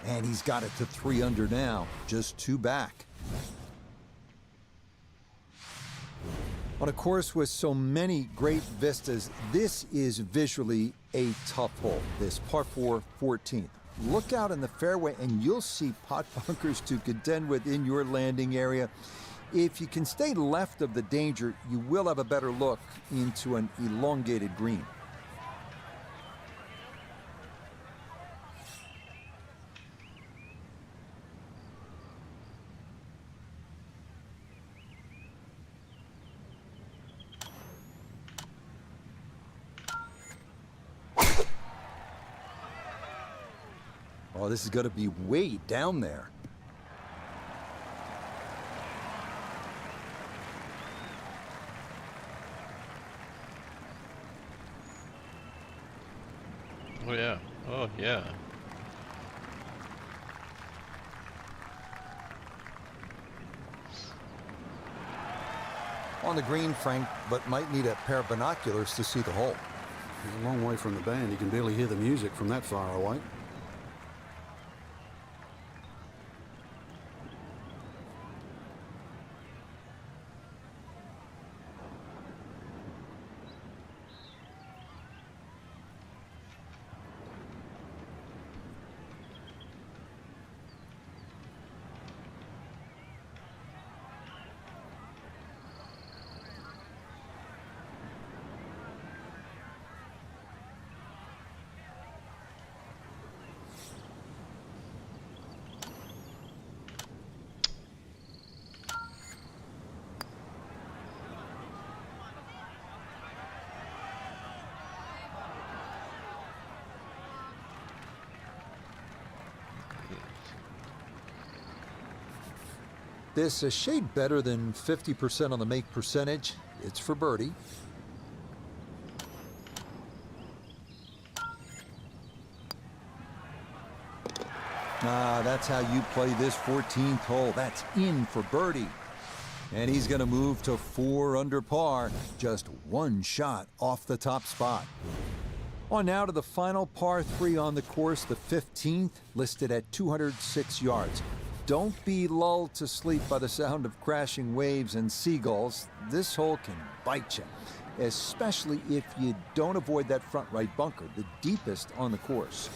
And he's got it to 3 under now, just 2 back. On a course with so many great vistas, this is visually a tough hole, this par 4 14th. Look out in the fairway and you'll see pot bunkers to contend with in your landing area. If you can stay left of the danger, you will have a better look into an elongated green. Oh, this is going to be way down there. Oh yeah. Oh yeah. On the green, Frank, but might need a pair of binoculars to see the hole. He's a long way from the band. You can barely hear the music from that far away. This a shade better than 50% on the make percentage. It's for birdie. That's how you play this 14th hole. That's in for birdie. And he's going to move to 4 under par, just 1 shot off the top spot. On now to the final par 3 on the course, the 15th, listed at 206 yards. Don't be lulled to sleep by the sound of crashing waves and seagulls. This hole can bite you, especially if you don't avoid that front right bunker, the deepest on the course.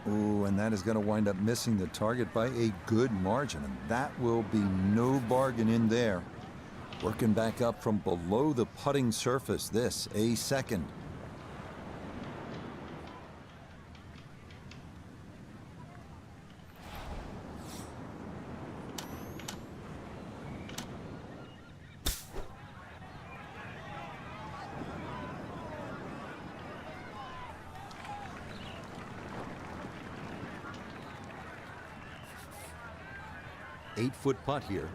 Ooh, and that is going to wind up missing the target by a good margin, and that will be no bargain in there. Working back up from below the putting surface, this a second. Eight-foot putt here.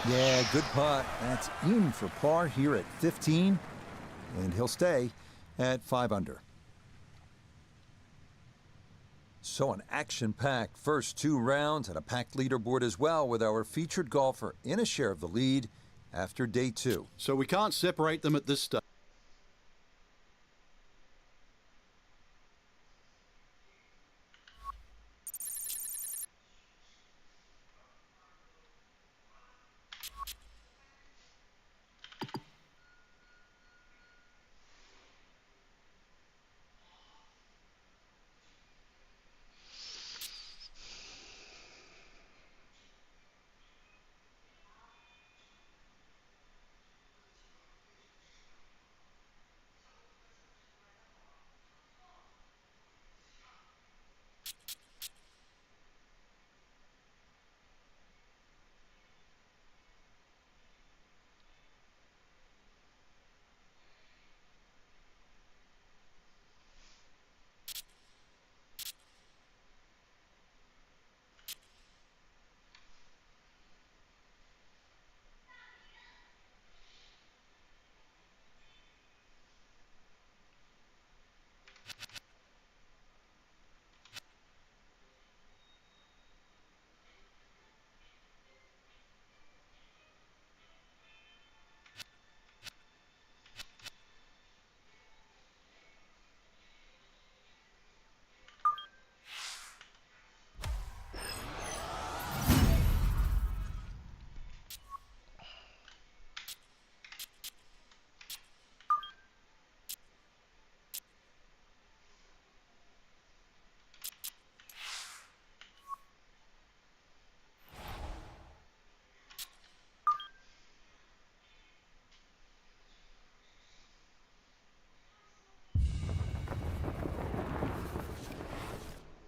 Yeah, good putt. That's in for par here at 15, and he'll stay at 5 under. So an action-packed first 2 rounds and a packed leaderboard as well, with our featured golfer in a share of the lead after day 2. So we can't separate them at this stage.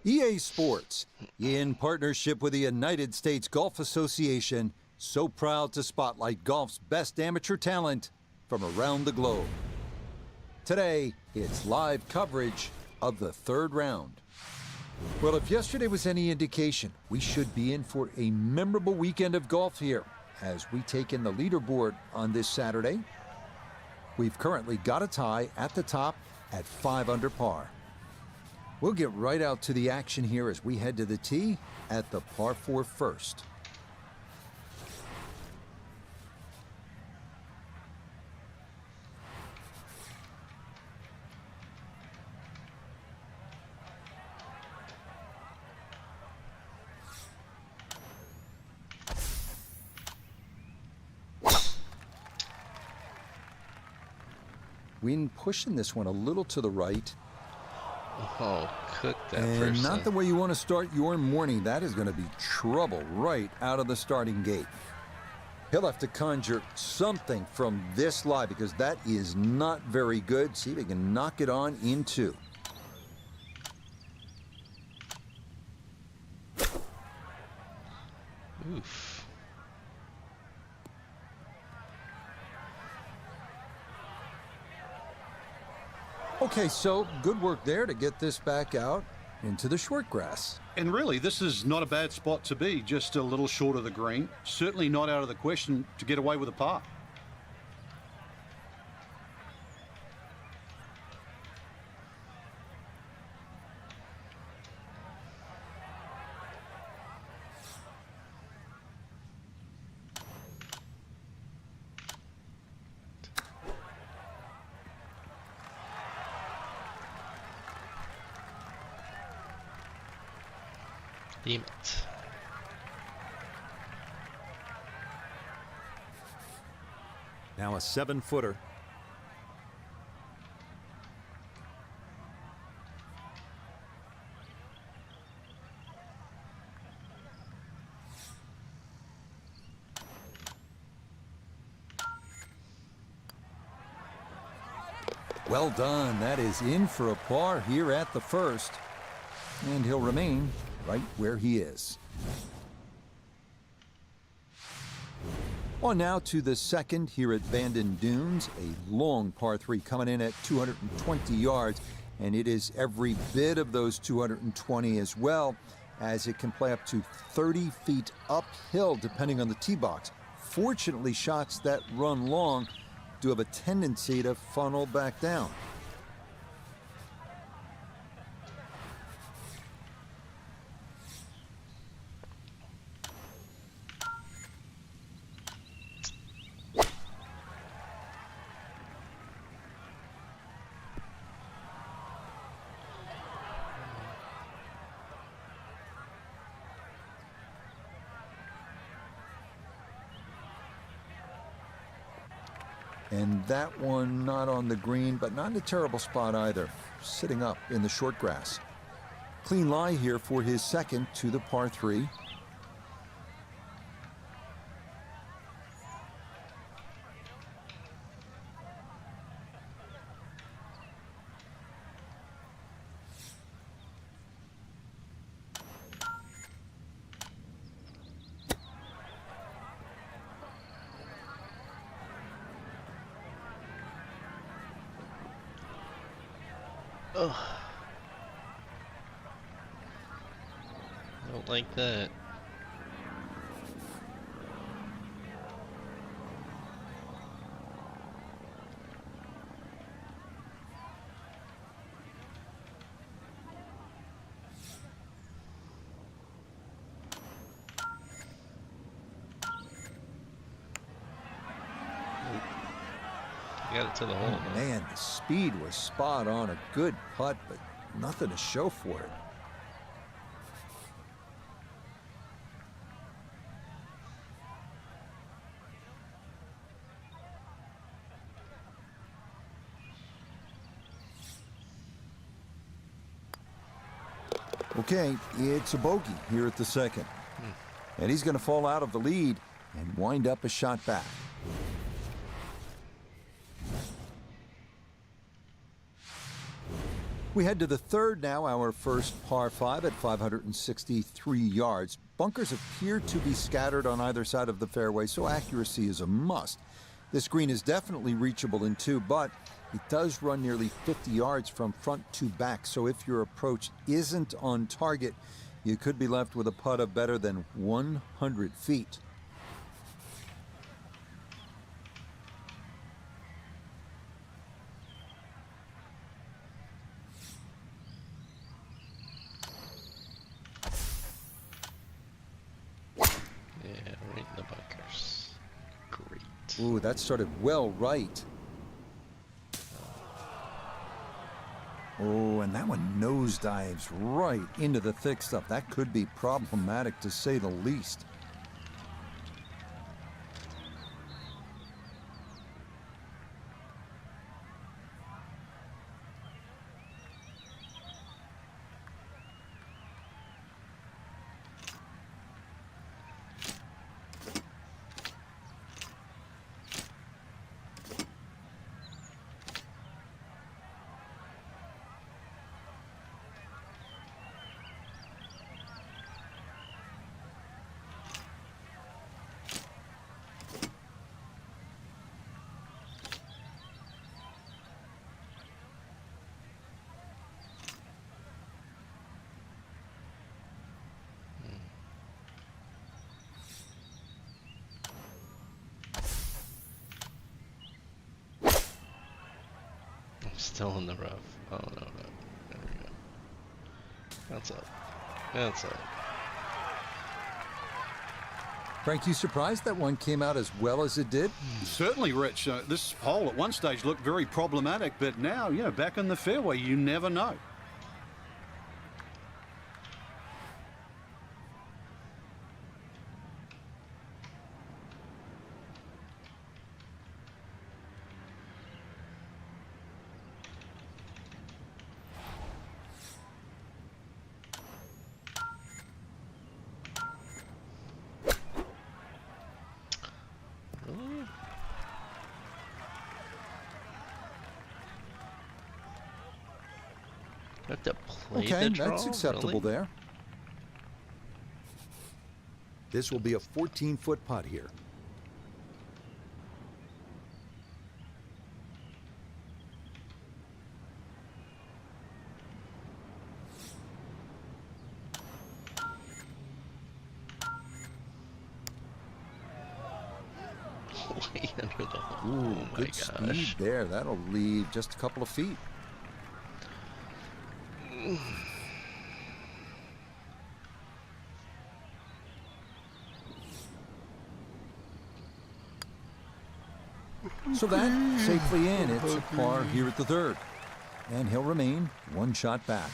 EA Sports, in partnership with the United States Golf Association, so proud to spotlight golf's best amateur talent from around the globe. Today, it's live coverage of the 3rd round. Well, if yesterday was any indication, we should be in for a memorable weekend of golf here as we take in the leaderboard on this Saturday. We've currently got a tie at the top at 5 under par. We'll get right out to the action here as we head to the tee at the par 4 first. Wind pushing this one a little to the right. Oh, cook that and person. Not the way you want to start your morning. That is going to be trouble right out of the starting gate. He'll have to conjure something from this lie because that is not very good. See if he can knock it on in 2. Oof. Okay, so good work there to get this back out into the short grass. And really, this is not a bad spot to be, just a little short of the green. Certainly not out of the question to get away with a par. Damn it. Now a 7-footer. Well done. That is in for a par here at the first. And he'll remain right where he is. On now to the second here at Bandon Dunes, a long par 3 coming in at 220 yards, and it is every bit of those 220 as well, as it can play up to 30 feet uphill depending on the tee box. Fortunately, shots that run long do have a tendency to funnel back down. And that one not on the green, but not in a terrible spot either. Sitting up in the short grass. Clean lie here for his second to the par 3. Ugh. I don't like that. Got it to the hole. Oh, man, the speed was spot on. A good putt, but nothing to show for it. Okay, it's a bogey here at the second. And he's going to fall out of the lead and wind up a shot back. We head to the third now, our first par 5 at 563 yards. Bunkers appear to be scattered on either side of the fairway, so accuracy is a must. This green is definitely reachable in 2, but it does run nearly 50 yards from front to back, so if your approach isn't on target, you could be left with a putt of better than 100 feet. Ooh, that started well right. Oh, and that one nosedives right into the thick stuff. That could be problematic, to say the least. Still in the rough. Oh no, no. There we go. That's up. That's up. Frank, you surprised that one came out as well as it did? Certainly, Rich. This hole at one stage looked very problematic, but now, back in the fairway, you never know. I have to play Okay, the draw? that's acceptable Really? there. This will be a 14-foot putt here. Way under the hole. Ooh, Oh my good gosh. speed there. That'll leave just a couple of feet. So that safely in. It's a par here at the third. And he'll remain one shot back.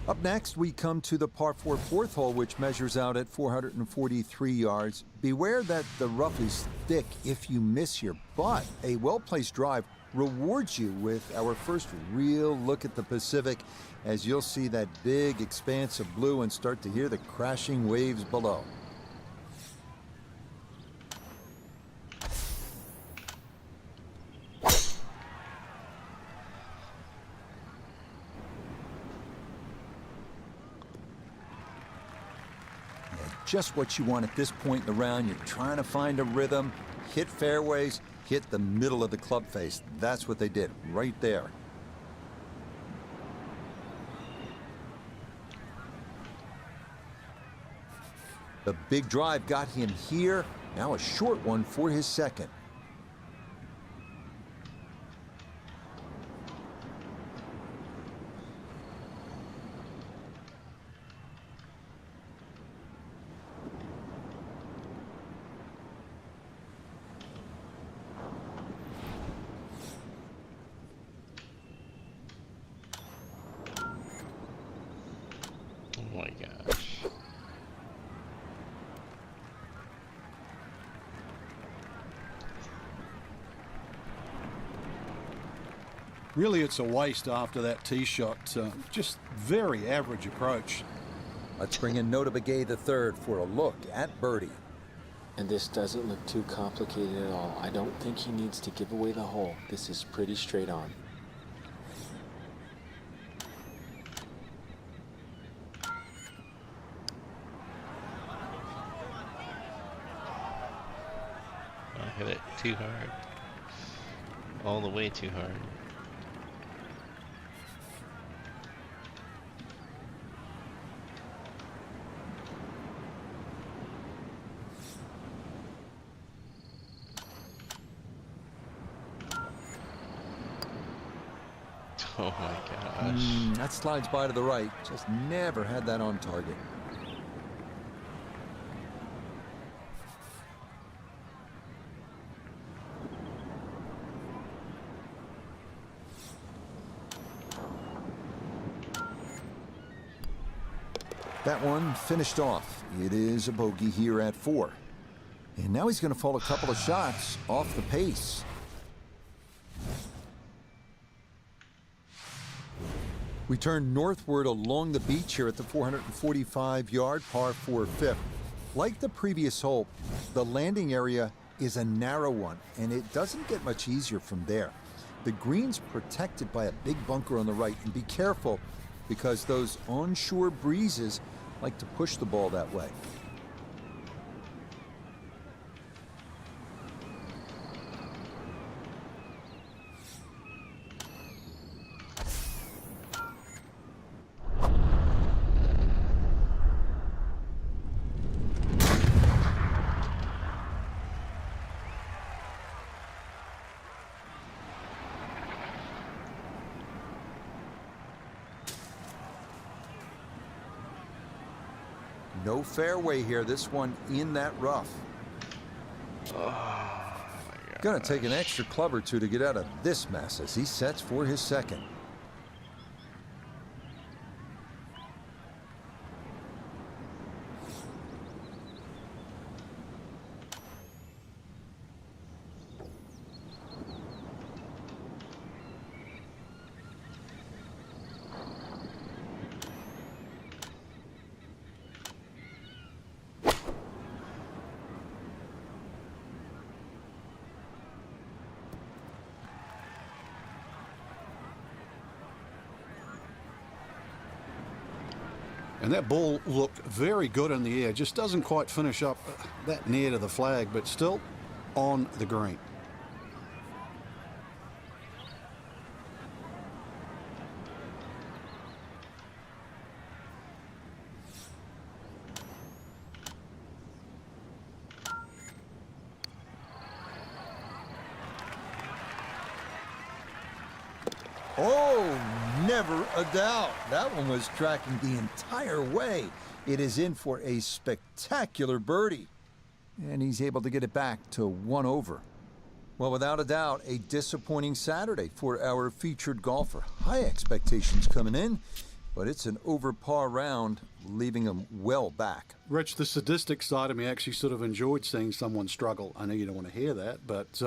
Up next, we come to the par 4 fourth hole, which measures out at 443 yards. Beware that the rough is thick if you miss here, but a well-placed drive rewards you with our first real look at the Pacific, as you'll see that big expanse of blue and start to hear the crashing waves below. Just what you want at this point in the round. You're trying to find a rhythm, hit fairways, hit the middle of the club face. That's what they did right there. The big drive got him here. Now a short one for his second. Oh my gosh. Really, it's a waste after that tee shot. Just very average approach. Let's bring in Nota Begay the third for a look at birdie. And this doesn't look too complicated at all. I don't think he needs to give away the hole. This is pretty straight on. I hit it too hard. All the way too hard. Oh my gosh. That slides by to the right. Just never had that on target. That one finished off. It is a bogey here at 4. And now he's going to fall a couple of shots off the pace. We turn northward along the beach here at the 445-yard par 4 fifth. Like the previous hole, the landing area is a narrow one, and it doesn't get much easier from there. The green's protected by a big bunker on the right, and be careful because those onshore breezes like to push the ball that way. No fairway here, this one in that rough. Gonna take an extra club or two to get out of this mess as he sets for his second. And that ball looked very good in the air. Just doesn't quite finish up that near to the flag, but still on the green. Oh, never a doubt. That one was tracking the entire way. It is in for a spectacular birdie. And he's able to get it back to 1 over. Well, without a doubt, a disappointing Saturday for our featured golfer. High expectations coming in, but it's an over par round, leaving him well back. Rich, the sadistic side of me actually sort of enjoyed seeing someone struggle. I know you don't want to hear that, but